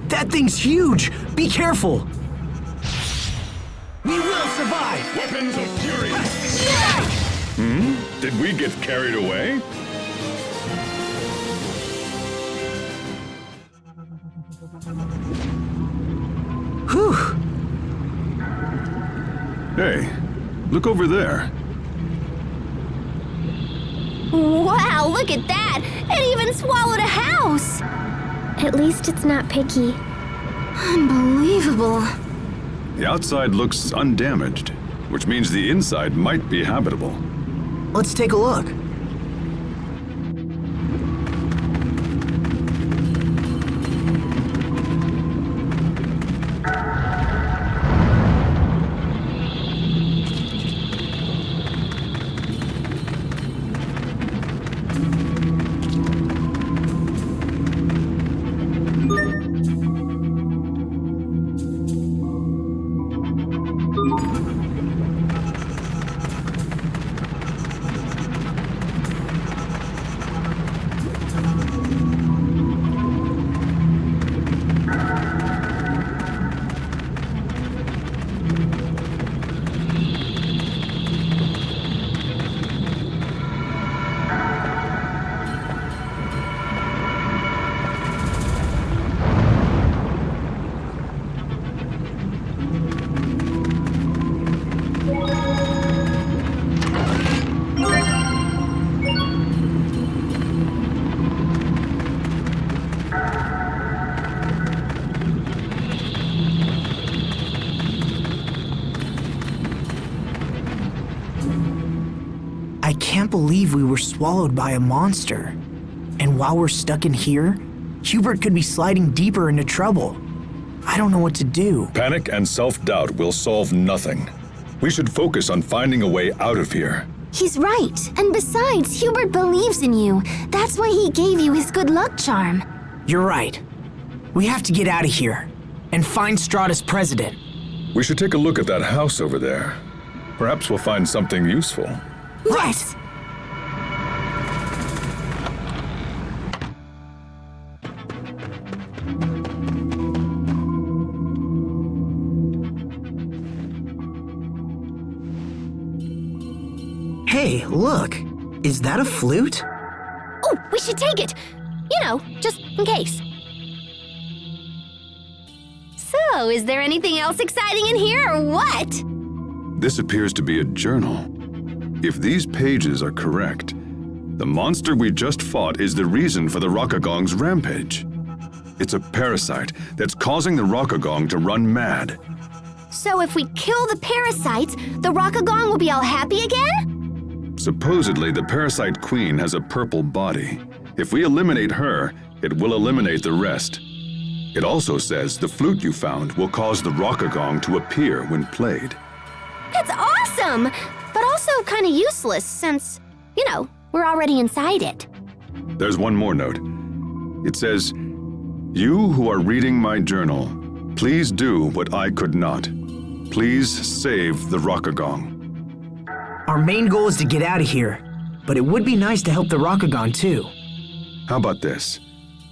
S2: That thing's huge! Be careful!
S4: We will survive!
S11: Weapons of fury! Did we get carried away?
S2: Whew!
S11: Hey, look over there.
S3: Wow, look at that! It even swallowed a house!
S1: At least it's not picky.
S3: Unbelievable.
S11: The outside looks undamaged, which means the inside might be habitable.
S2: Let's take a look. I can't believe we were swallowed by a monster. And while we're stuck in here, Hubert could be sliding deeper into trouble. I don't know what to do.
S11: Panic and self-doubt will solve nothing. We should focus on finding a way out of here.
S3: He's right. And besides, Hubert believes in you. That's why he gave you his good luck charm.
S2: You're right. We have to get out of here and find Strata's president.
S11: We should take a look at that house over there. Perhaps we'll find something useful.
S3: Yes!
S2: Hey, look. Is that a flute?
S3: Oh, we should take it. You know, just in case. So, is there anything else exciting in here or what?
S11: This appears to be a journal. If these pages are correct, the monster we just fought is the reason for the Rockagong's rampage. It's a parasite that's causing the Rockagong to run mad.
S3: So if we kill the parasites, the Rockagong will be all happy again?
S11: Supposedly, the parasite queen has a purple body. If we eliminate her, it will eliminate the rest. It also says the flute you found will cause the Rockagong to appear when played.
S3: That's awesome! But also kind of useless since, you know, we're already inside it.
S11: There's one more note. It says, "You who are reading my journal, please do what I could not. Please save the Rockagong.
S2: Our main goal is to get out of here, but it would be nice to help the Rockagong too.
S11: How about this?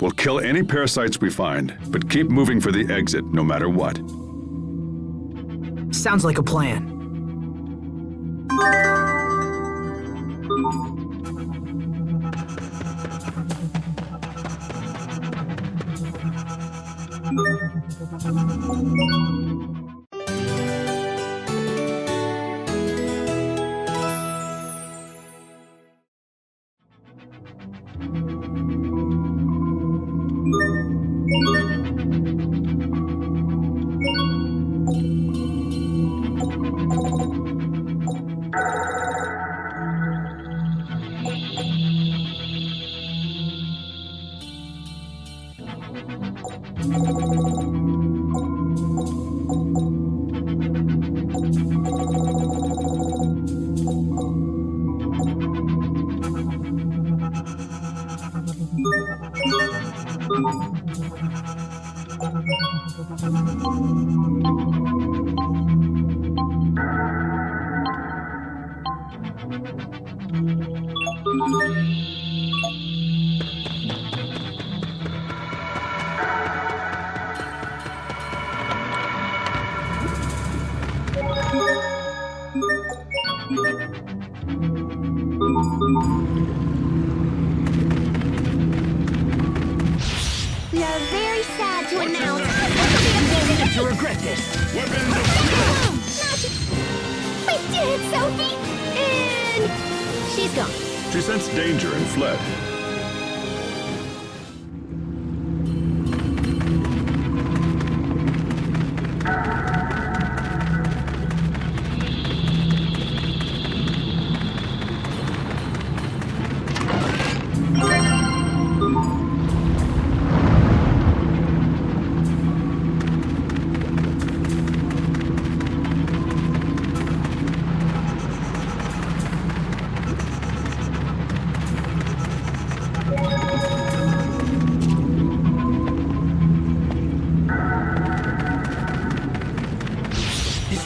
S11: We'll kill any parasites we find, but keep moving for the exit no matter what.
S2: Sounds like a plan.
S3: We are very sad to announce
S2: To regret this.
S3: we did it, Sophie! And she's gone.
S11: She sensed danger and fled.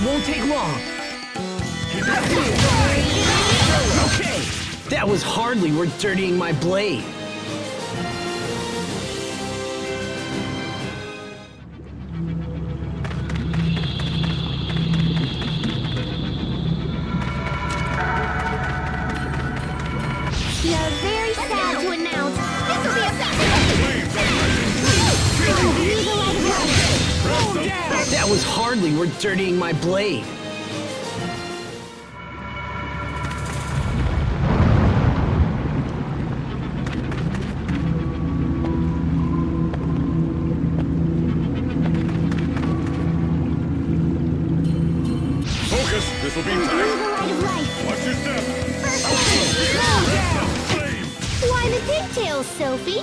S2: Won't take long. Okay, that was hardly worth dirtying my blade.
S3: We are very sad to announce this will be a
S2: That was hardly worth dirtying my blade.
S11: Focus! This will be tight. Watch your step.
S3: Why the pigtails, Sophie?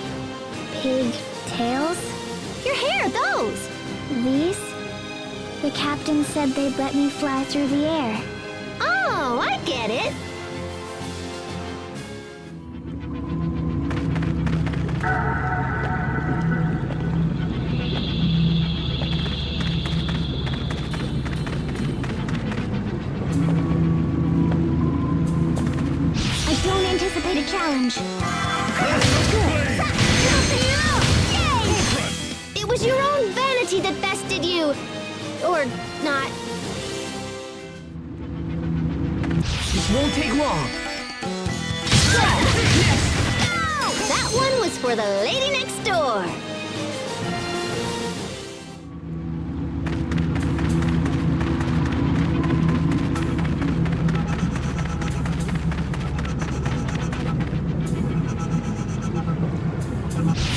S1: Pigtails?
S3: Your hair, those.
S1: These? The captain said they'd let me fly through the air.
S3: Oh, I get it.
S1: I don't anticipate a challenge.
S3: Yay! It was your own vanity that bested you. Or not.
S2: This won't take long.
S3: That one was for the lady next door.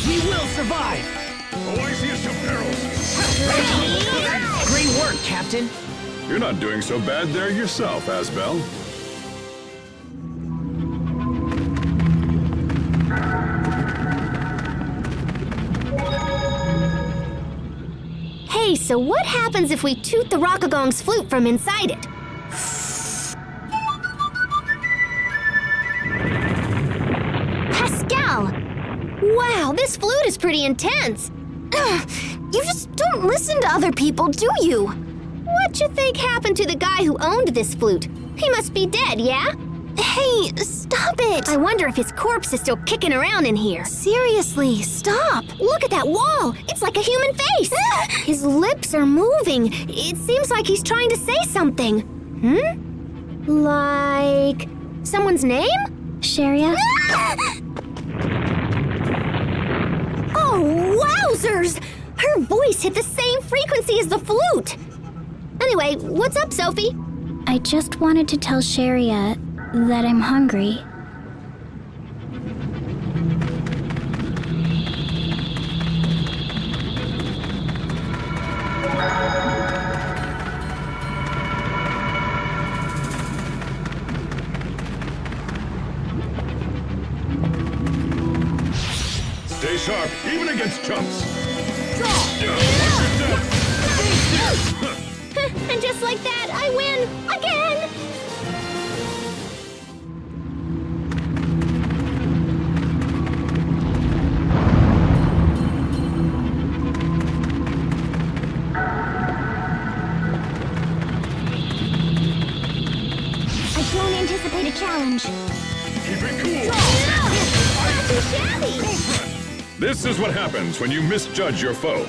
S2: We will survive!
S11: Oasis of perils!
S2: Great work, Captain!
S11: You're not doing so bad there yourself, Asbel.
S3: Hey, so what happens if we toot the Rockagong's flute from inside it? Pascal! Wow, this flute is pretty intense. Ugh, you just don't listen to other people, do you? What you think happened to the guy who owned this flute? He must be dead, yeah?
S6: Hey, stop it!
S3: I wonder if his corpse is still kicking around in here.
S6: Seriously, stop!
S3: Look at that wall! It's like a human face! His lips are moving. It seems like he's trying to say something. Like... someone's name?
S1: Sharia?
S3: Oh, wowzers! Her voice hit the same frequency as the flute! Anyway, what's up, Sophie?
S1: I just wanted to tell Sharia that I'm hungry.
S11: Stay sharp, even against chumps.
S3: And just like that, I win again!
S1: I don't anticipate a challenge.
S11: Keep it cool.
S3: Not too shabby!
S11: This is what happens when you misjudge your foe.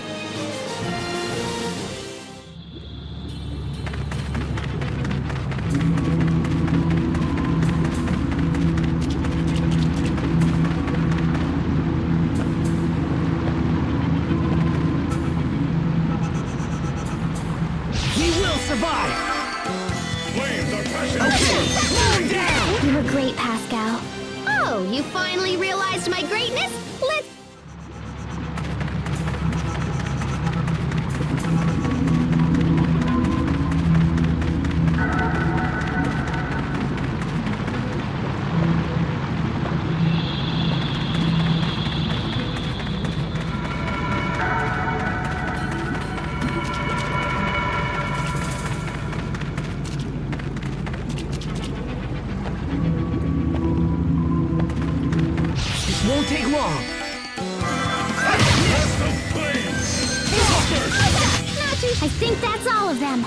S2: We will survive!
S11: Flames are passion.
S1: You were great, Pascal.
S3: Oh, you finally realized my greatness? Let's...
S2: Won't take long.
S1: I think that's all of them.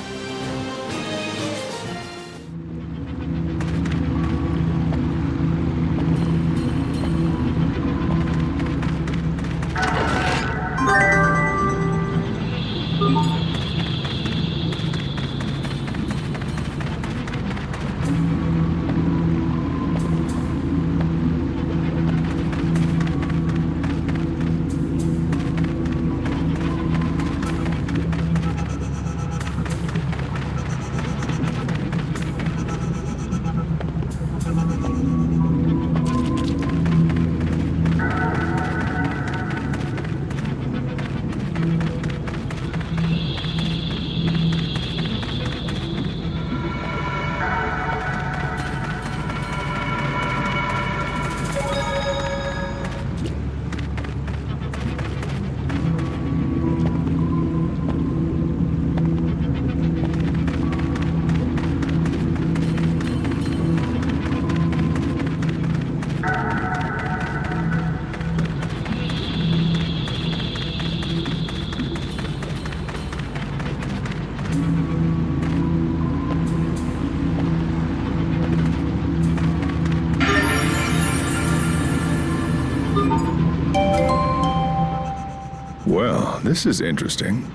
S11: Well, this is interesting.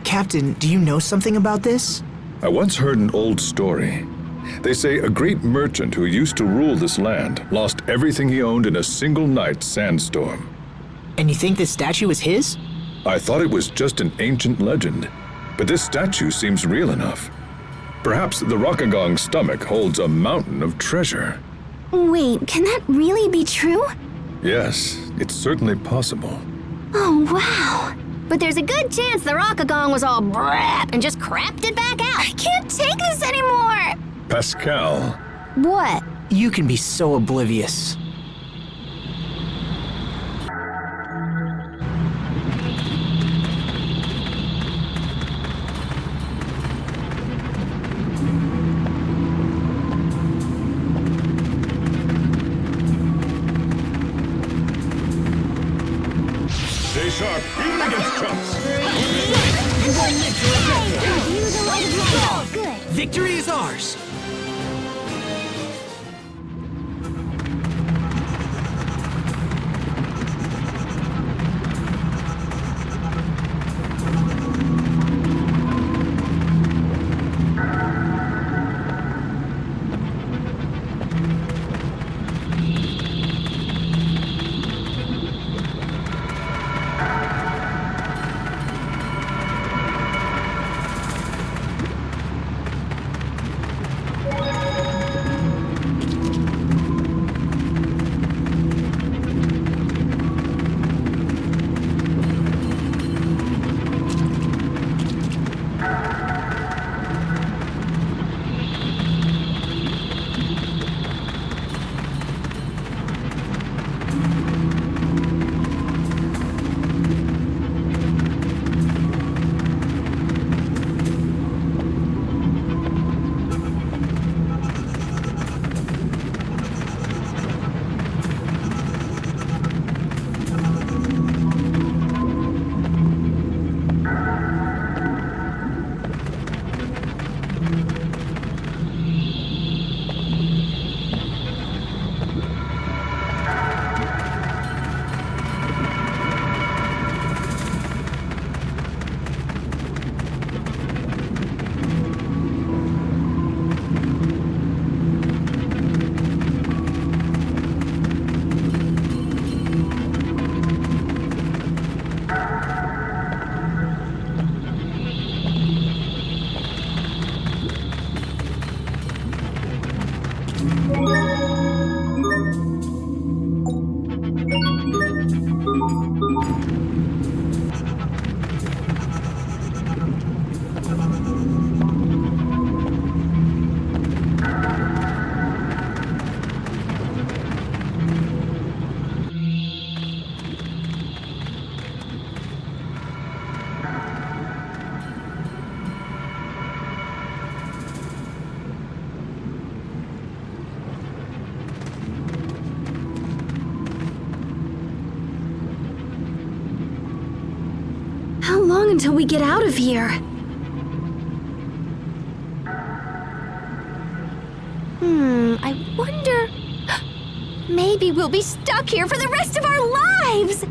S2: Captain, do you know something about this?
S11: I once heard an old story. They say a great merchant who used to rule this land lost everything he owned in a single night sandstorm.
S2: And you think this statue is his?
S11: I thought it was just an ancient legend, but this statue seems real enough. Perhaps the Rakagong's stomach holds a mountain of treasure.
S6: Wait, can that really be true?
S11: Yes, it's certainly possible.
S6: Oh, wow.
S3: But there's a good chance the Rakagong was all brap and just crapped it back out.
S6: I can't take this anymore.
S11: Pascal.
S3: What?
S2: You can be so oblivious.
S11: Stay sharp, even against chumps.
S1: Review the light of
S2: Victory is ours!
S6: How long until we get out of here?
S3: I wonder... Maybe we'll be stuck here for the rest of our lives!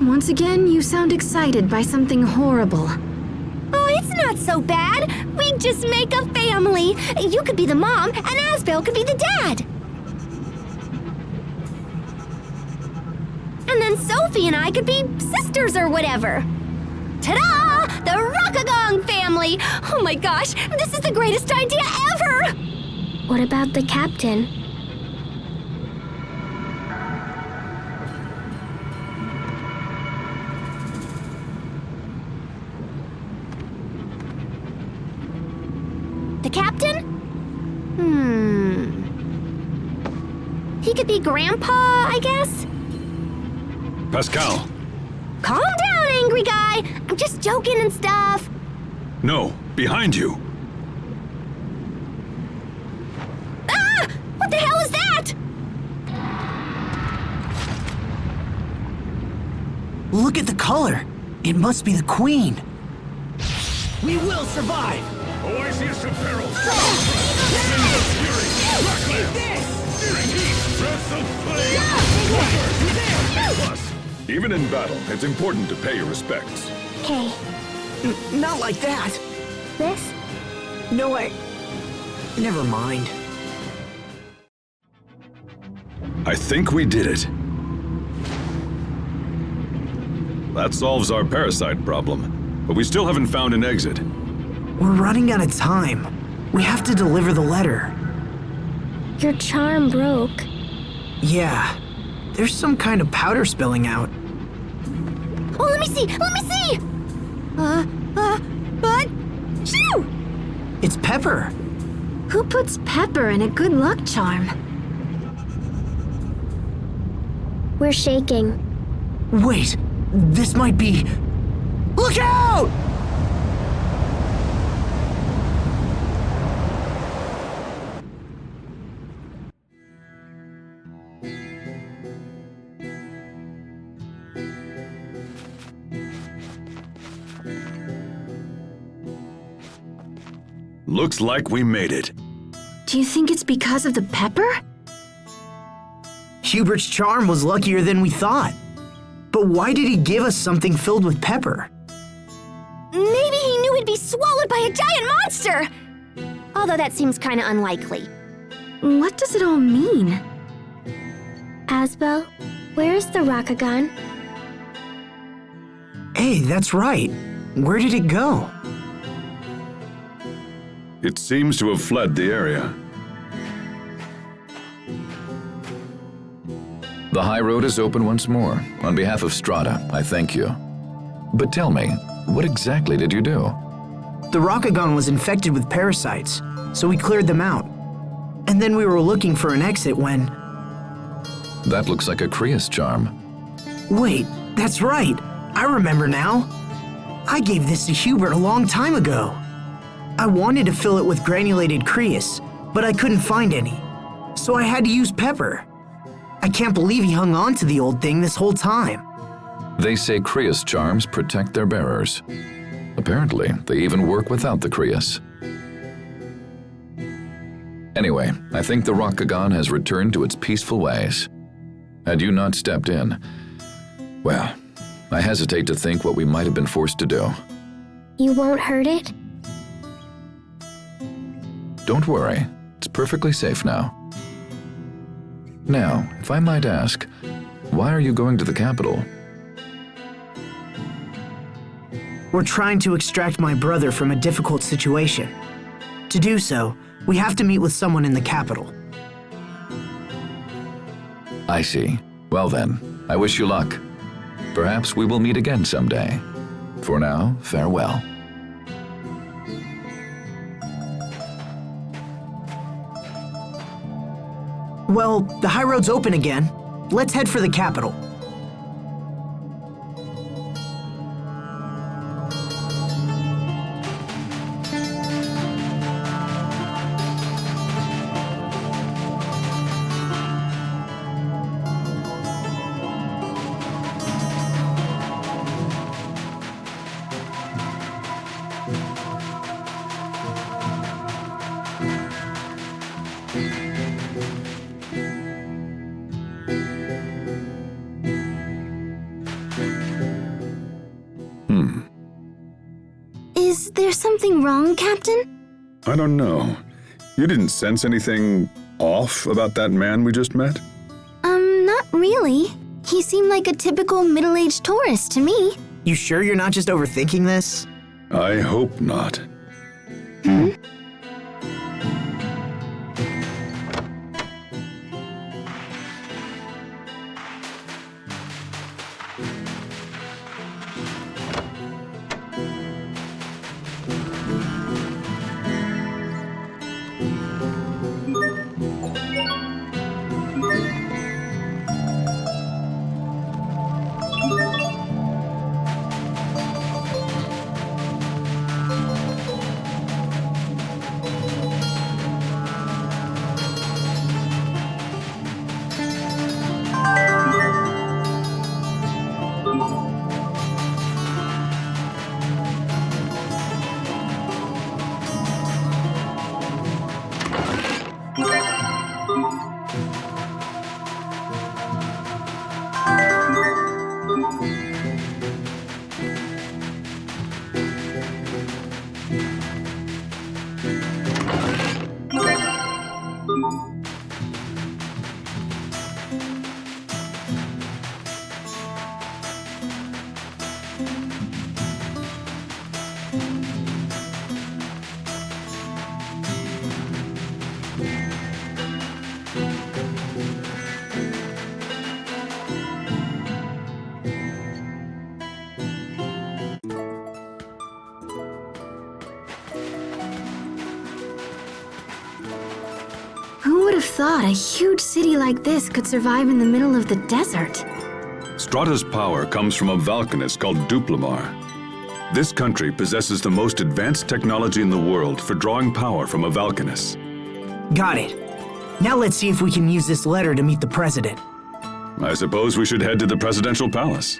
S6: Once again, you sound excited by something horrible.
S3: Oh, it's not so bad. We just make a family. You could be the mom, and Asbel could be the dad. And then Sophie and I could be sisters or whatever. Ta-da! The Rockagong family! Oh my gosh, this is the greatest idea ever!
S1: What about the captain?
S3: The captain? He could be Grandpa, I guess?
S11: Pascal.
S3: Calm down, angry guy! I'm just joking and stuff.
S11: No, behind you.
S3: Ah! What the hell is that?
S2: Look at the color. It must be the queen.
S4: We will survive!
S10: Oasis of peril! Even in battle, it's important to pay your respects.
S1: Okay.
S2: Not like that.
S1: This?
S2: No, never mind.
S11: I think we did it. That solves our parasite problem, but we still haven't found an exit.
S2: We're running out of time. We have to deliver the letter.
S1: Your charm broke.
S2: Yeah. There's some kind of powder spilling out.
S3: Oh, let me see! Let me see! But... Shoo!
S2: It's Pepper.
S6: Who puts pepper in a good luck charm?
S1: We're shaking.
S2: Wait, this might be... Look out!
S11: Looks like we made it.
S6: Do you think it's because of the pepper?
S2: Hubert's charm was luckier than we thought. But why did he give us something filled with pepper?
S3: Maybe he knew he'd be swallowed by a giant monster! Although that seems kinda unlikely.
S6: What does it all mean?
S1: Asbel, where's the Rakugan?
S2: Hey, that's right. Where did it go?
S11: It seems to have fled the area.
S16: The high road is open once more. On behalf of Strata, I thank you. But tell me, what exactly did you do?
S2: The Rakugan was infected with parasites, so we cleared them out. And then we were looking for an exit when...
S16: That looks like a Krios charm.
S2: Wait, that's right. I remember now. I gave this to Hubert a long time ago. I wanted to fill it with granulated Krios, but I couldn't find any. So I had to use pepper. I can't believe he hung on to the old thing this whole time.
S16: They say Krios charms protect their bearers. Apparently, they even work without the Krios. Anyway, I think the Rakugan has returned to its peaceful ways. Had you not stepped in, well, I hesitate to think what we might have been forced to do.
S1: You won't hurt it?
S16: Don't worry, it's perfectly safe now. Now, if I might ask, why are you going to the capital?
S2: We're trying to extract my brother from a difficult situation. To do so, we have to meet with someone in the capital.
S16: I see. Well then, I wish you luck. Perhaps we will meet again someday. For now, farewell.
S2: Well, the high road's open again. Let's head for the capital.
S3: Is there something wrong, Captain?
S11: I don't know. You didn't sense anything off about that man we just met?
S3: Not really. He seemed like a typical middle-aged tourist to me.
S2: You sure you're not just overthinking this?
S11: I hope not.
S6: Who would have thought a huge city like this could survive in the middle of the desert?
S11: Strata's power comes from a volcanist called Duplimar. This country possesses the most advanced technology in the world for drawing power from a volcanist.
S2: Got it. Now let's see if we can use this letter to meet the president.
S11: I suppose we should head to the presidential palace.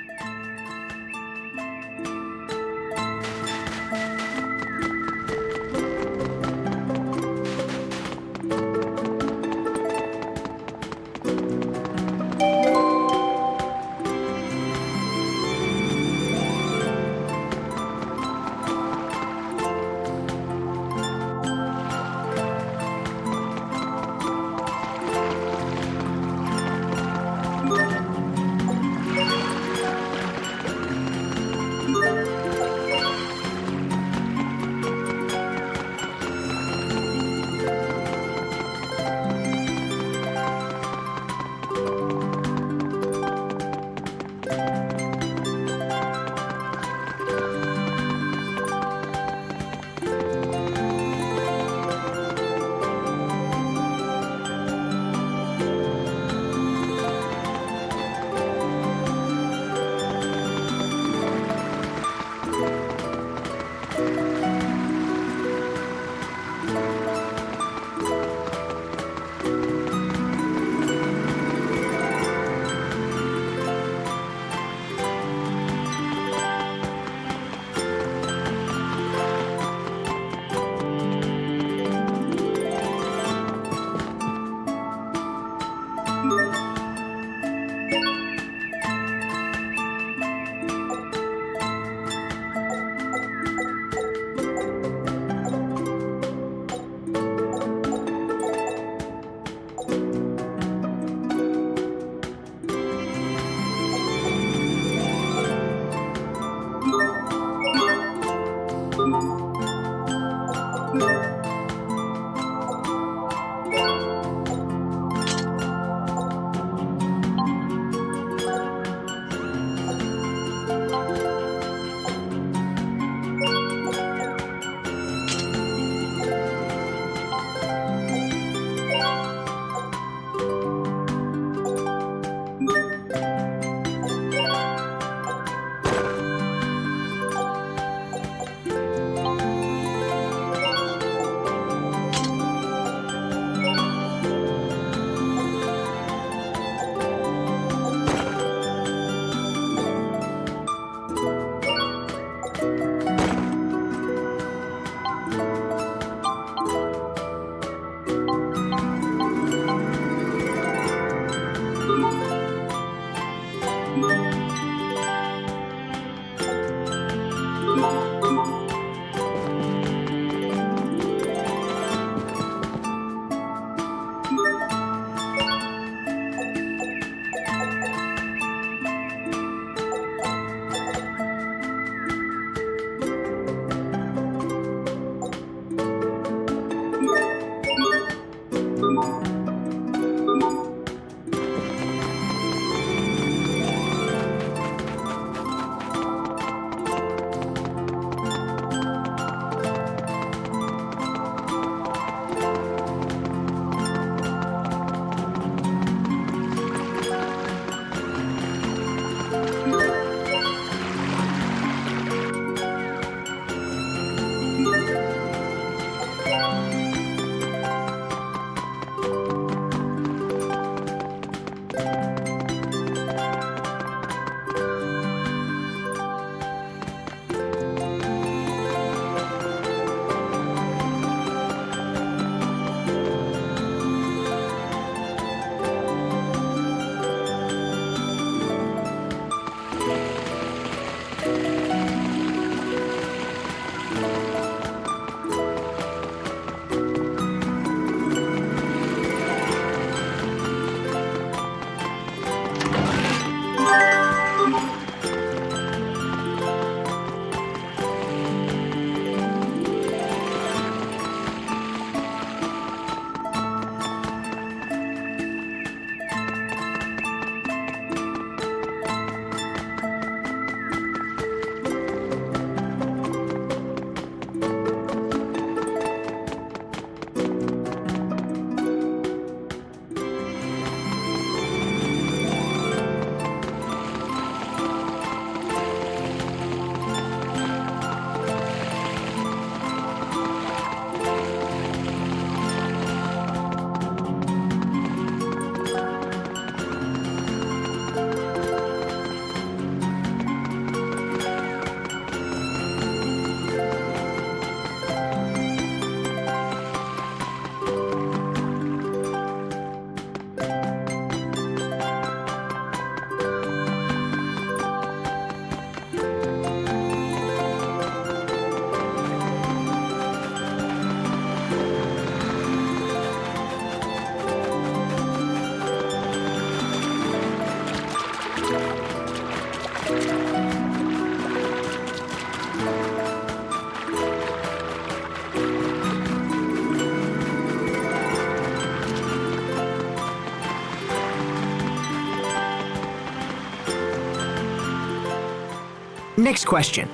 S2: Next question.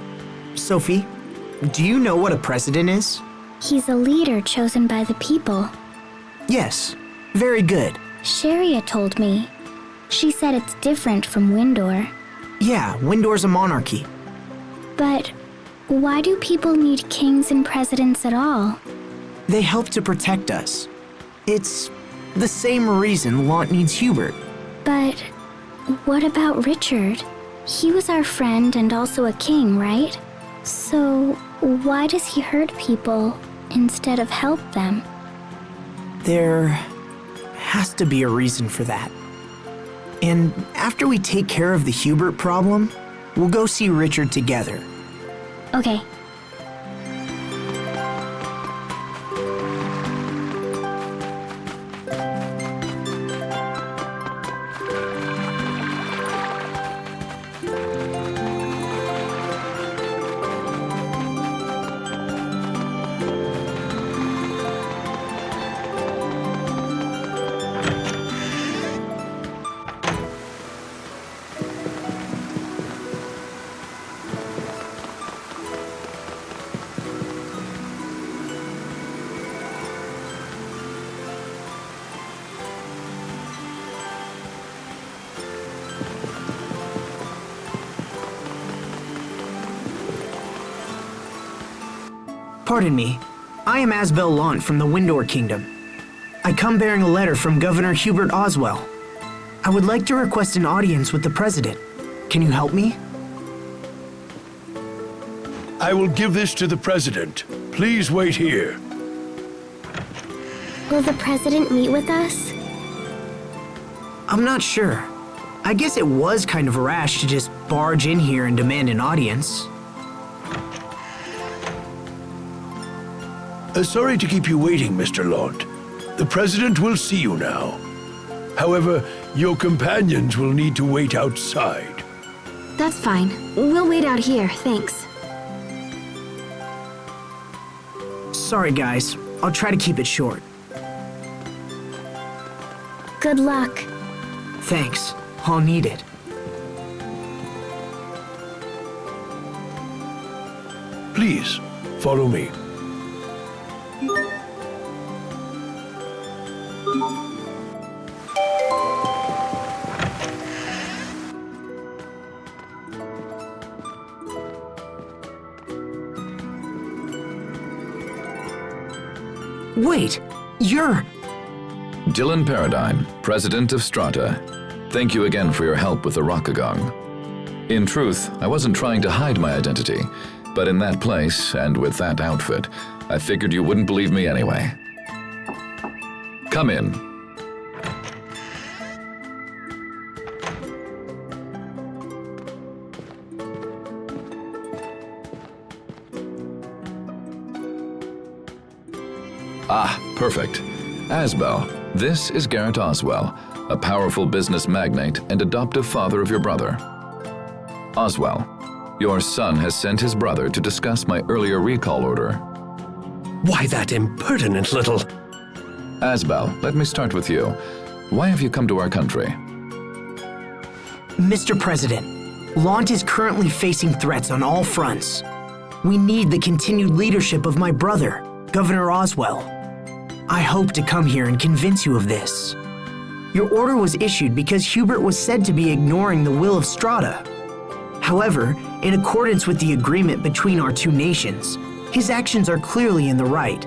S2: Sophie, do you know what a president is?
S1: He's a leader chosen by the people.
S2: Yes, very good.
S1: Sharia told me. She said it's different from Windor.
S2: Yeah, Windor's a monarchy.
S1: But why do people need kings and presidents at all?
S2: They help to protect us. It's the same reason Lant needs Hubert.
S1: But what about Richard? He was our friend and also a king, right? So why does he hurt people instead of help them?
S2: There has to be a reason for that. And after we take care of the Hubert problem, we'll go see Richard together.
S1: Okay.
S2: Pardon me. I am Asbel Lant from the Windor Kingdom. I come bearing a letter from Governor Hubert Oswell. I would like to request an audience with the President. Can you help me?
S17: I will give this to the President. Please wait here.
S1: Will the President meet with us?
S2: I'm not sure. I guess it was kind of rash to just barge in here and demand an audience.
S17: Sorry to keep you waiting, Mr. Lant. The President will see you now. However, your companions will need to wait outside.
S6: That's fine. We'll wait out here, thanks.
S2: Sorry, guys. I'll try to keep it short.
S1: Good luck.
S2: Thanks. I'll need it.
S17: Please, follow me.
S2: Wait, you're...
S16: Dylan Paradigm, President of Strata. Thank you again for your help with the Rakugong. In truth, I wasn't trying to hide my identity, but in that place, and with that outfit, I figured you wouldn't believe me anyway. Come in. Ah, perfect. Asbel, this is Garrett Oswell, a powerful business magnate and adoptive father of your brother. Oswell, your son has sent his brother to discuss my earlier recall order.
S12: Why that impertinent little...
S16: Asbel, let me start with you. Why have you come to our country?
S2: Mr. President, Lant is currently facing threats on all fronts. We need the continued leadership of my brother, Governor Oswell. I hope to come here and convince you of this. Your order was issued because Hubert was said to be ignoring the will of Strata. However, in accordance with the agreement between our two nations, his actions are clearly in the right.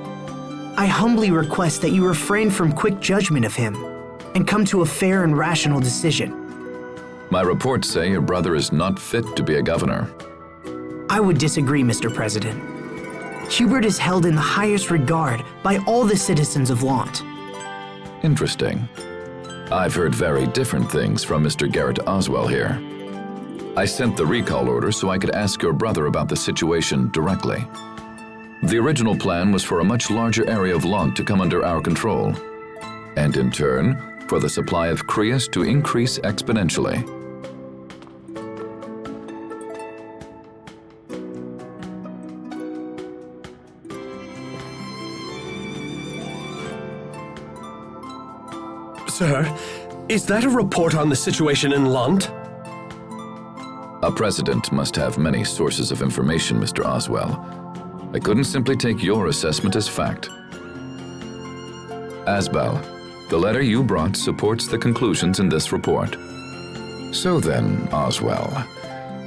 S2: I humbly request that you refrain from quick judgment of him and come to a fair and rational decision.
S16: My reports say your brother is not fit to be a governor.
S2: I would disagree, Mr. President. Hubert is held in the highest regard by all the citizens of Lant.
S16: Interesting. I've heard very different things from Mr. Garrett Oswell here. I sent the recall order so I could ask your brother about the situation directly. The original plan was for a much larger area of Lant to come under our control, and in turn, for the supply of Creus to increase exponentially.
S12: Sir, is that a report on the situation in Lant?
S16: A president must have many sources of information, Mr. Oswell. I couldn't simply take your assessment as fact. Asbel, the letter you brought supports the conclusions in this report. So then, Oswell,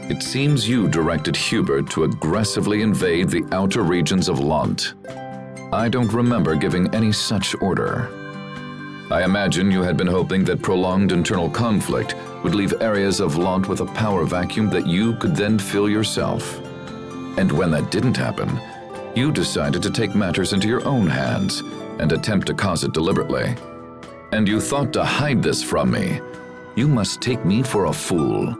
S16: it seems you directed Hubert to aggressively invade the outer regions of Lant. I don't remember giving any such order. I imagine you had been hoping that prolonged internal conflict would leave areas of Lant with a power vacuum that you could then fill yourself. And when that didn't happen, you decided to take matters into your own hands and attempt to cause it deliberately. And you thought to hide this from me. You must take me for a fool.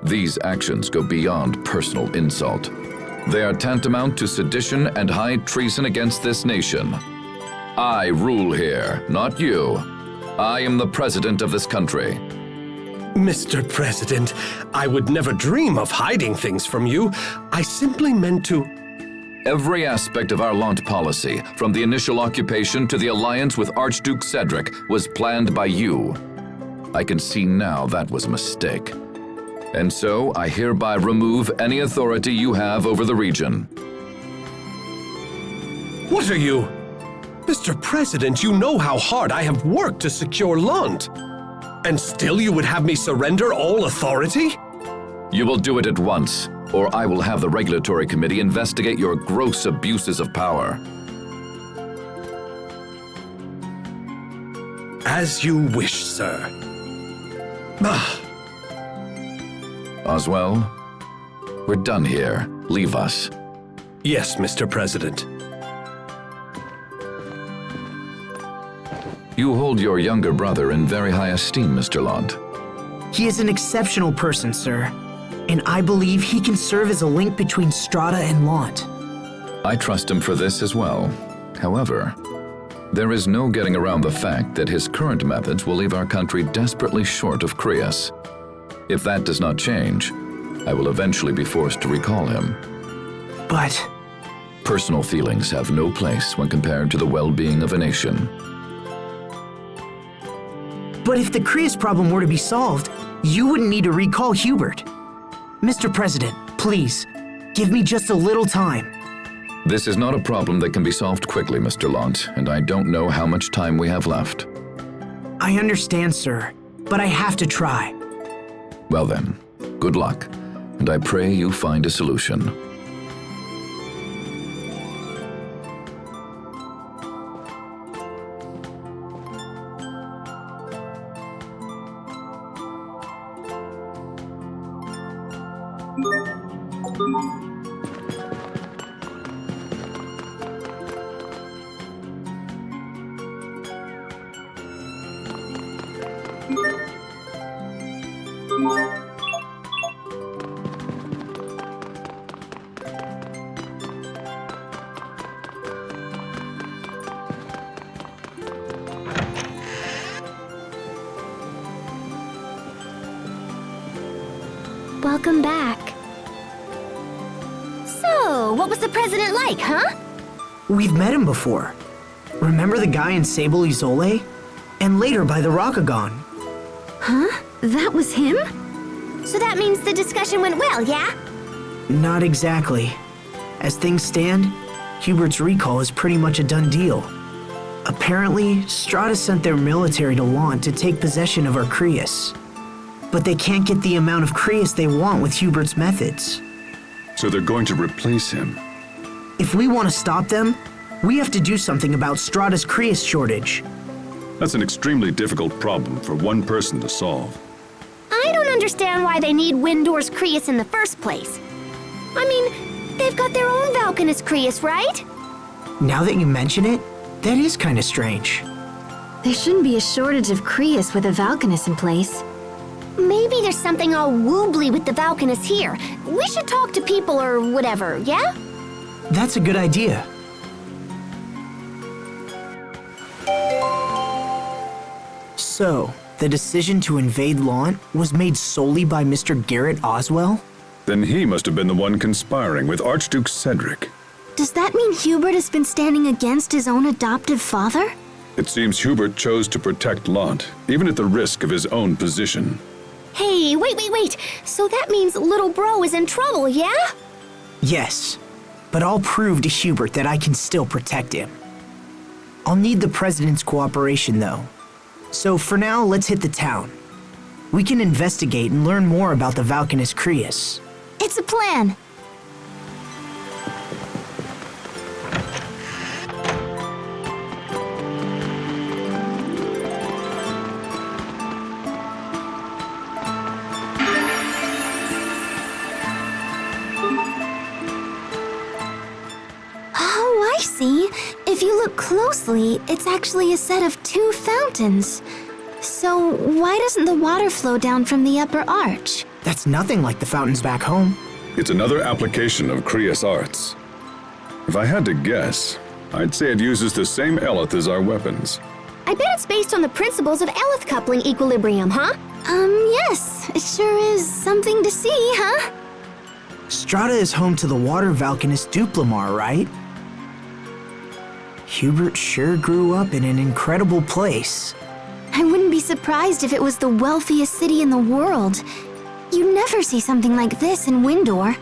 S16: These actions go beyond personal insult. They are tantamount to sedition and high treason against this nation. I rule here, not you. I am the president of this country.
S12: Mr. President, I would never dream of hiding things from you. I simply meant to...
S16: Every aspect of our Lant policy, from the initial occupation to the alliance with Archduke Cedric, was planned by you. I can see now that was a mistake. And so I hereby remove any authority you have over the region.
S12: What are you? Mr. President, you know how hard I have worked to secure Lant. And still you would have me surrender all authority?
S16: You will do it at once. or I will have the regulatory committee investigate your gross abuses of power.
S12: As you wish, sir.
S16: Oswell, we're done here. Leave us.
S12: Yes, Mr. President.
S16: You hold your younger brother in very high esteem, Mr. Lont.
S2: He is an exceptional person, sir, and I believe he can serve as a link between Strata and Lont.
S16: I trust him for this as well. However, there is no getting around the fact that his current methods will leave our country desperately short of Crius. If that does not change, I will eventually be forced to recall him.
S2: But...
S16: Personal feelings have no place when compared to the well-being of a nation.
S2: But if the Crius problem were to be solved, you wouldn't need to recall Hubert. Mr. President, please, give me just a little time.
S16: This is not a problem that can be solved quickly, Mr. Lont, and I don't know how much time we have left.
S2: I understand, sir, but I have to try.
S16: Well then, good luck, and I pray you find a solution.
S3: Welcome back. So, what was the president like, huh?
S2: We've met him before. Remember the guy in Sable Isole? And later by the Rakagon.
S6: Huh? That was him?
S3: So that means the discussion went well, yeah?
S2: Not exactly. As things stand, Hubert's recall is pretty much a done deal. Apparently, Strata sent their military to Lont to take possession of Arcrius. But they can't get the amount of Crius they want with Hubert's methods.
S11: So they're going to replace him.
S2: If we want to stop them, we have to do something about Strata's Crius shortage.
S11: That's an extremely difficult problem for one person to solve.
S3: I don't understand why they need Windor's Crius in the first place. I mean, they've got their own Valkanus Crius, right?
S2: Now that you mention it, that is kind of strange.
S6: There shouldn't be a shortage of Crius with a Valkanus in place.
S3: Maybe there's something all woobly with the Valkanus here. We should talk to people or whatever, yeah?
S2: That's a good idea. So, the decision to invade Lont was made solely by Mr. Garrett Oswell?
S11: Then he must have been the one conspiring with Archduke Cedric.
S6: Does that mean Hubert has been standing against his own adoptive father?
S11: It seems Hubert chose to protect Lont, even at the risk of his own position.
S3: Hey, wait. So that means little bro is in trouble, yeah?
S2: Yes, but I'll prove to Hubert that I can still protect him. I'll need the President's cooperation, though. So for now, let's hit the town. We can investigate and learn more about the Valkanus Crius.
S3: It's a plan.
S6: Oh, I see. If you look closely, it's actually a set of 2 fountains. So why doesn't the water flow down from the upper arch?
S2: That's nothing like the fountains back home.
S11: It's another application of Crius arts. If I had to guess, I'd say it uses the same eleth as our weapons.
S3: I bet it's based on the principles of eleth coupling equilibrium, huh?
S6: Yes. It sure is something to see, huh?
S2: Strata is home to the water Valkanus Duplimar, right? Hubert sure grew up in an incredible place.
S6: I wouldn't be surprised if it was the wealthiest city in the world. You never see something like this in Windor.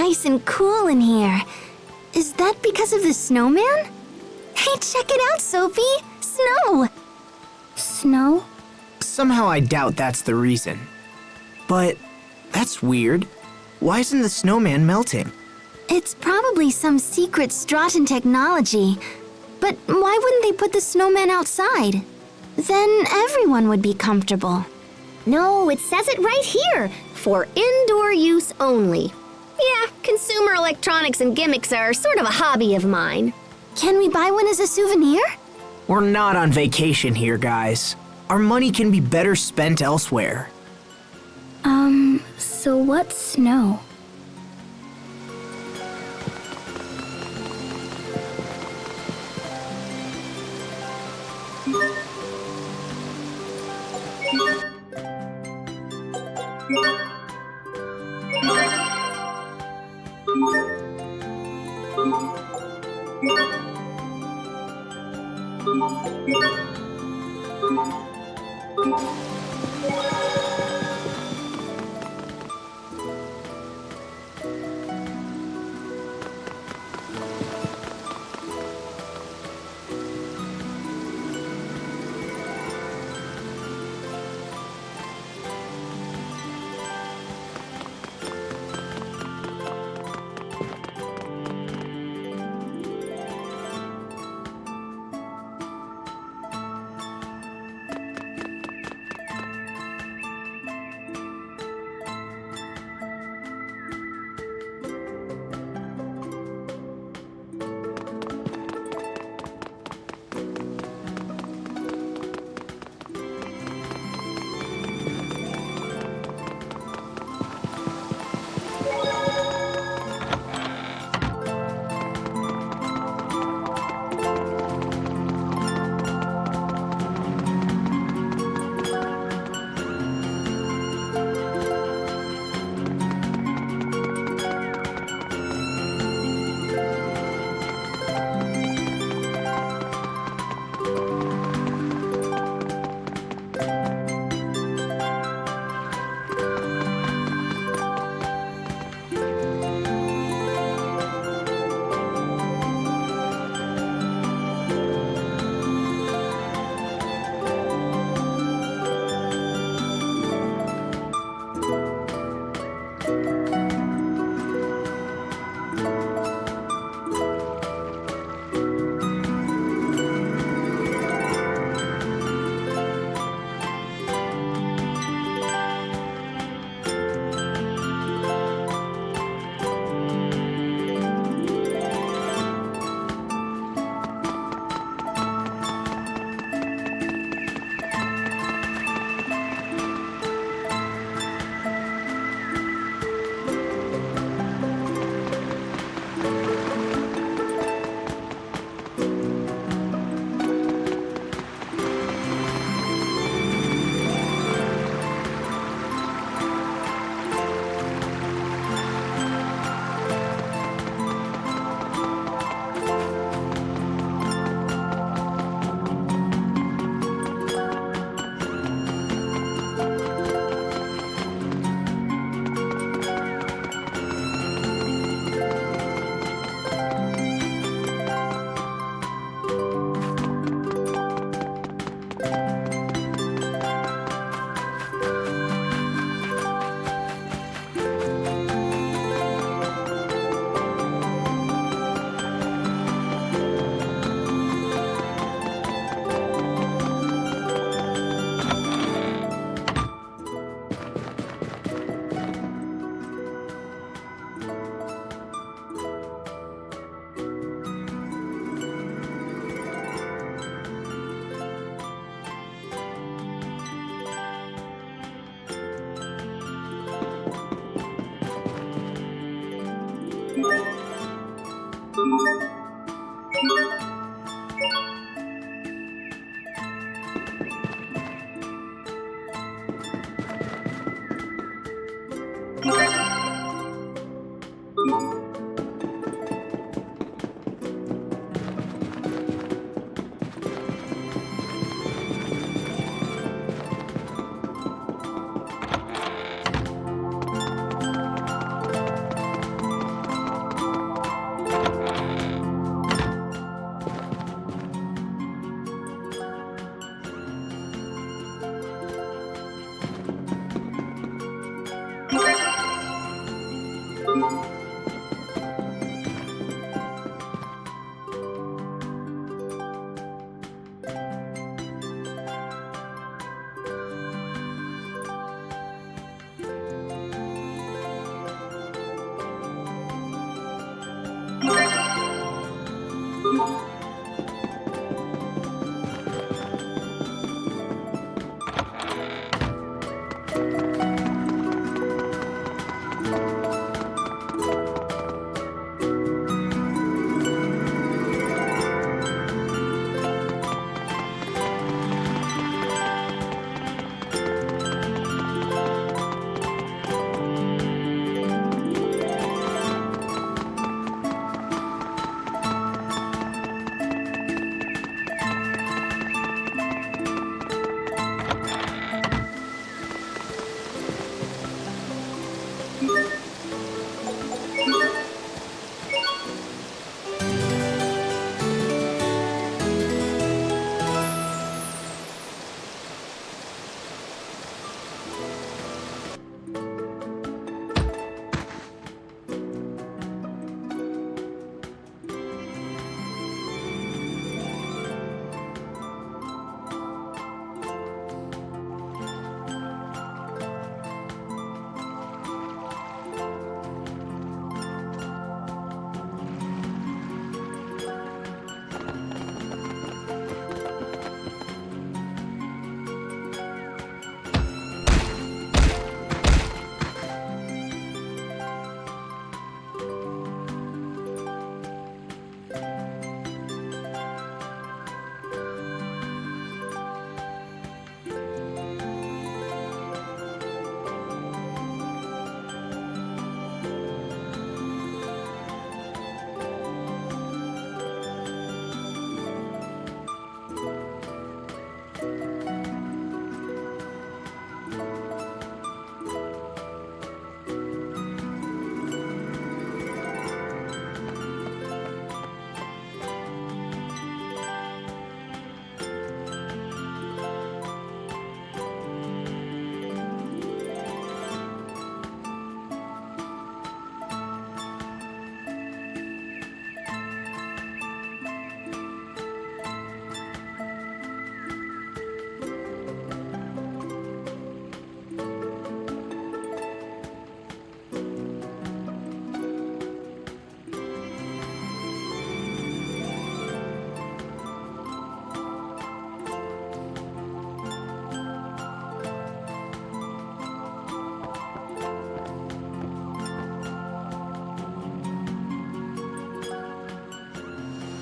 S3: nice and cool in here. Is that because of the snowman? Hey, check it out, Sophie! Snow!
S1: Snow?
S2: Somehow I doubt that's the reason. But that's weird. Why isn't the snowman melting?
S3: It's probably some secret Straten technology. But why wouldn't they put the snowman outside? Then everyone would be comfortable.
S18: No, it says it right here. For indoor use only. Yeah, consumer electronics and gimmicks are sort of a hobby of mine.
S3: Can we buy one as a souvenir?
S2: We're not on vacation here, guys. Our money can be better spent elsewhere.
S1: So what's snow?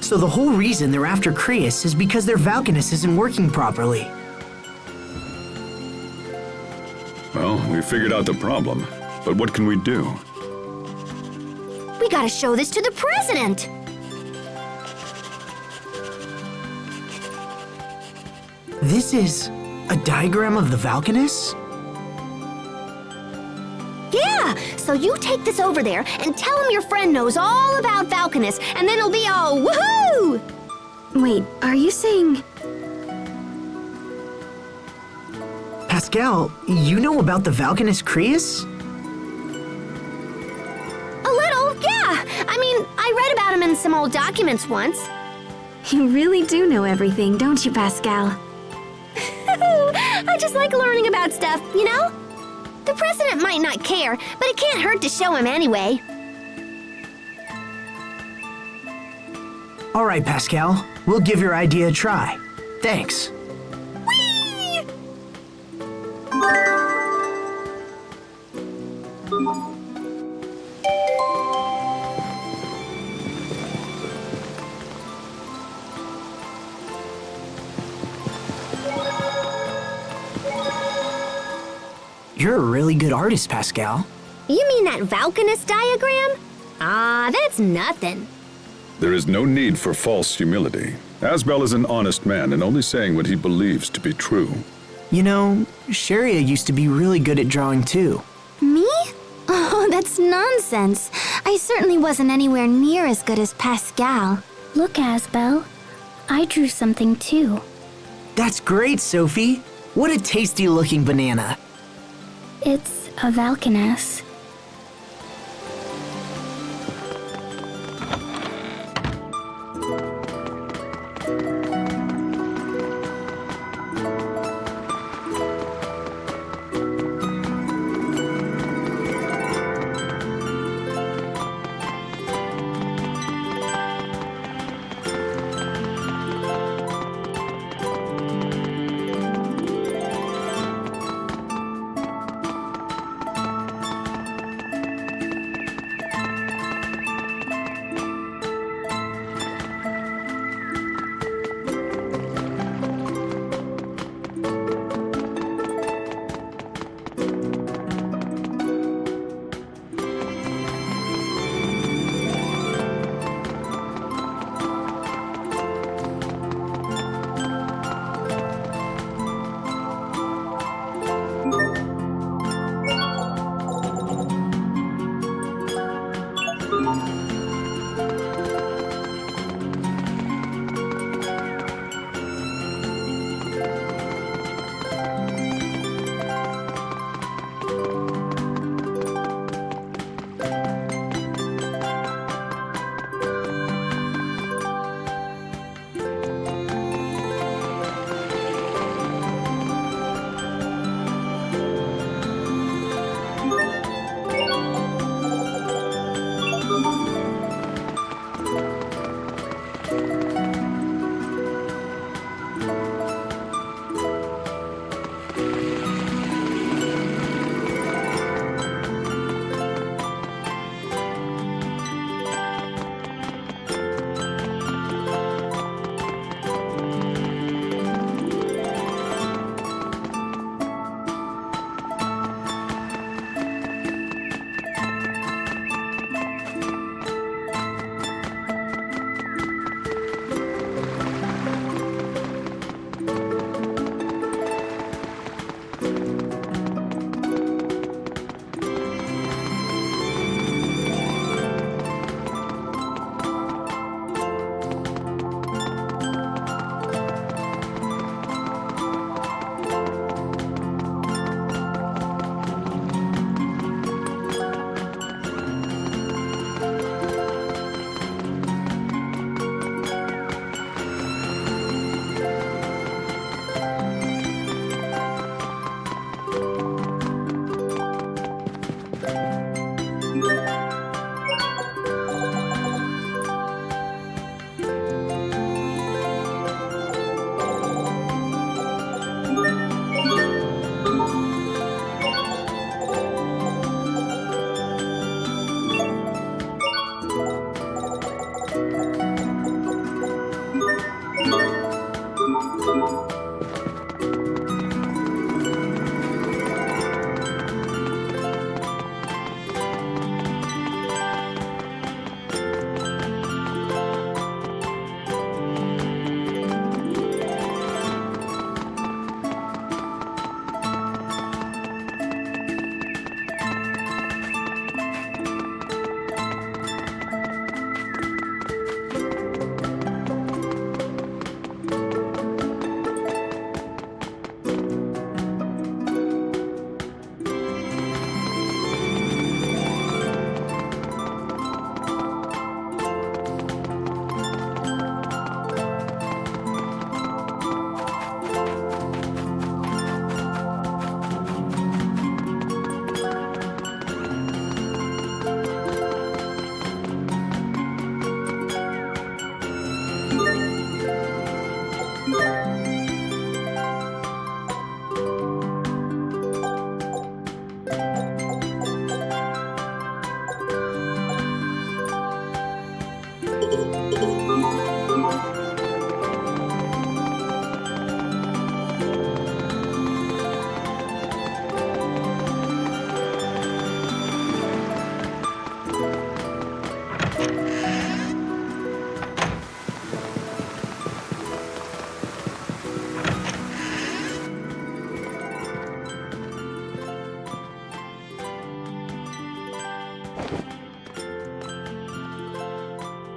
S2: So the whole reason they're after Creus is because their Valkanus isn't working properly.
S11: Well, we figured out the problem, but what can we do?
S18: We gotta show this to the president!
S2: This is a diagram of the Valkanus?
S18: Yeah! So you take this over there and tell him your friend knows all about Valkanus, and then it'll be all woohoo!
S6: Wait, are you saying...
S2: Pascal, you know about the Valkanus Creus?
S18: A little, yeah! I mean, I read about him in some old documents once.
S6: You really do know everything, don't you, Pascal?
S18: I just like learning about stuff, you know? The president might not care, but it can't hurt to show him anyway.
S2: All right, Pascal. We'll give your idea a try. Thanks.
S18: Whee!
S2: You're a really good artist, Pascal.
S18: You mean that Valkanus diagram? Ah, that's nothing.
S11: There is no need for false humility. Asbel is an honest man and only saying what he believes to be true.
S2: You know, Sharia used to be really good at drawing too.
S3: Me? Oh, that's nonsense. I certainly wasn't anywhere near as good as Pascal.
S1: Look, Asbel. I drew something too.
S2: That's great, Sophie. What a tasty-looking banana.
S1: It's a Valkanus.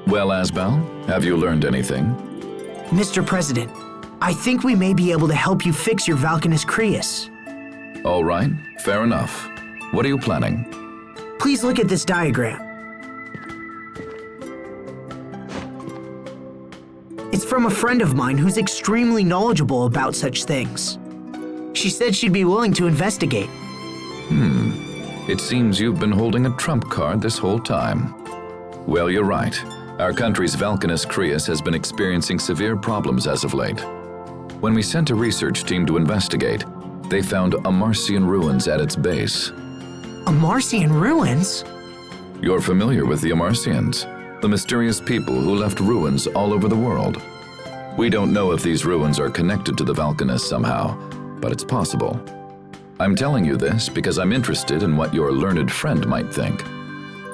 S16: Well, Asbel, have you learned anything?
S2: Mr. President, I think we may be able to help you fix your Valkanus Creus.
S16: All right, fair enough. What are you planning?
S2: Please look at this diagram. It's from a friend of mine who's extremely knowledgeable about such things. She said she'd be willing to investigate.
S16: It seems you've been holding a trump card this whole time. Well, you're right. Our country's Valkanus Creus has been experiencing severe problems as of late. When we sent a research team to investigate, they found Amarcian ruins at its base.
S2: Amarcian ruins?
S16: You're familiar with the Amarcians, the mysterious people who left ruins all over the world. We don't know if these ruins are connected to the Valkanus somehow, but it's possible. I'm telling you this because I'm interested in what your learned friend might think.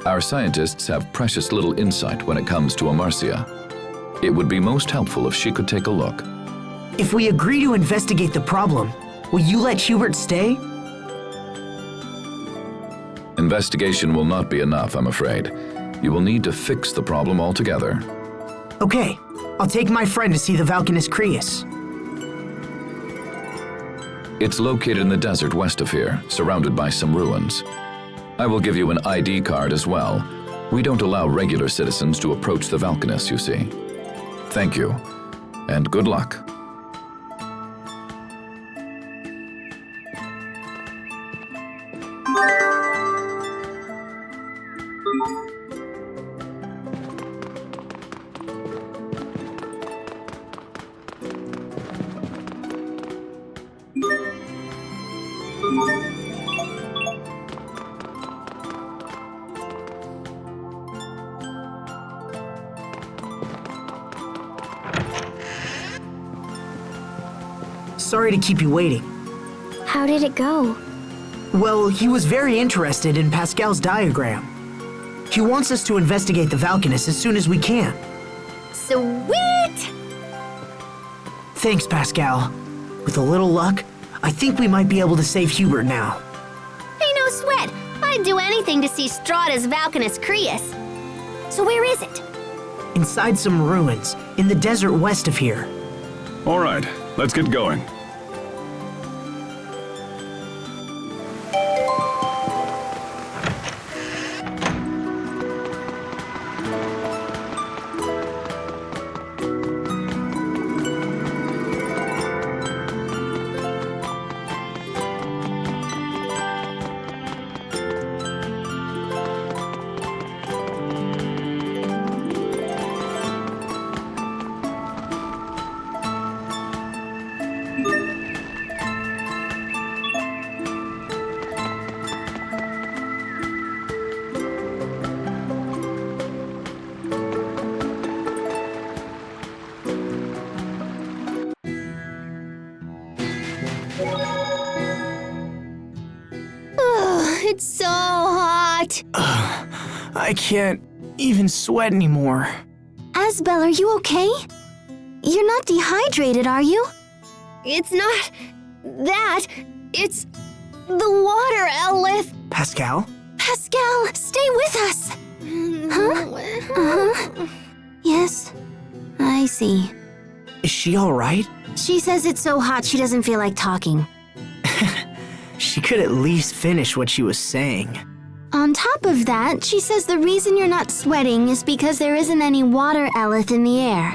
S16: Our scientists have precious little insight when it comes to Amarcia. It would be most helpful if she could take a look.
S2: If we agree to investigate the problem, will you let Hubert stay?
S16: Investigation will not be enough, I'm afraid. You will need to fix the problem altogether.
S2: Okay, I'll take my friend to see the Valkanus Creus.
S16: It's located in the desert west of here, surrounded by some ruins. I will give you an ID card as well. We don't allow regular citizens to approach the Valkanus, you see. Thank you, and good luck.
S2: Sorry to keep you waiting.
S1: How did it go?
S2: Well, he was very interested in Pascal's diagram. He wants us to investigate the Valkanus as soon as we can.
S18: Sweet!
S2: Thanks, Pascal. With a little luck, I think we might be able to save Hubert now.
S18: Hey, no sweat. I'd do anything to see Strahta's Valkanus Creus. So where is it?
S2: Inside some ruins, in the desert west of here.
S11: All right, let's get going.
S18: It's so hot.
S2: I can't even sweat anymore.
S3: Asbel, are you okay? You're not dehydrated, are you?
S18: It's not that. It's the water, Elif.
S2: Pascal?
S3: Pascal, stay with us. Huh? Uh-huh. Yes, I see.
S2: Is she all right?
S3: She says it's so hot she doesn't feel like talking.
S2: She could at least finish what she was saying.
S3: On top of that, she says the reason you're not sweating is because there isn't any water Elith in the air.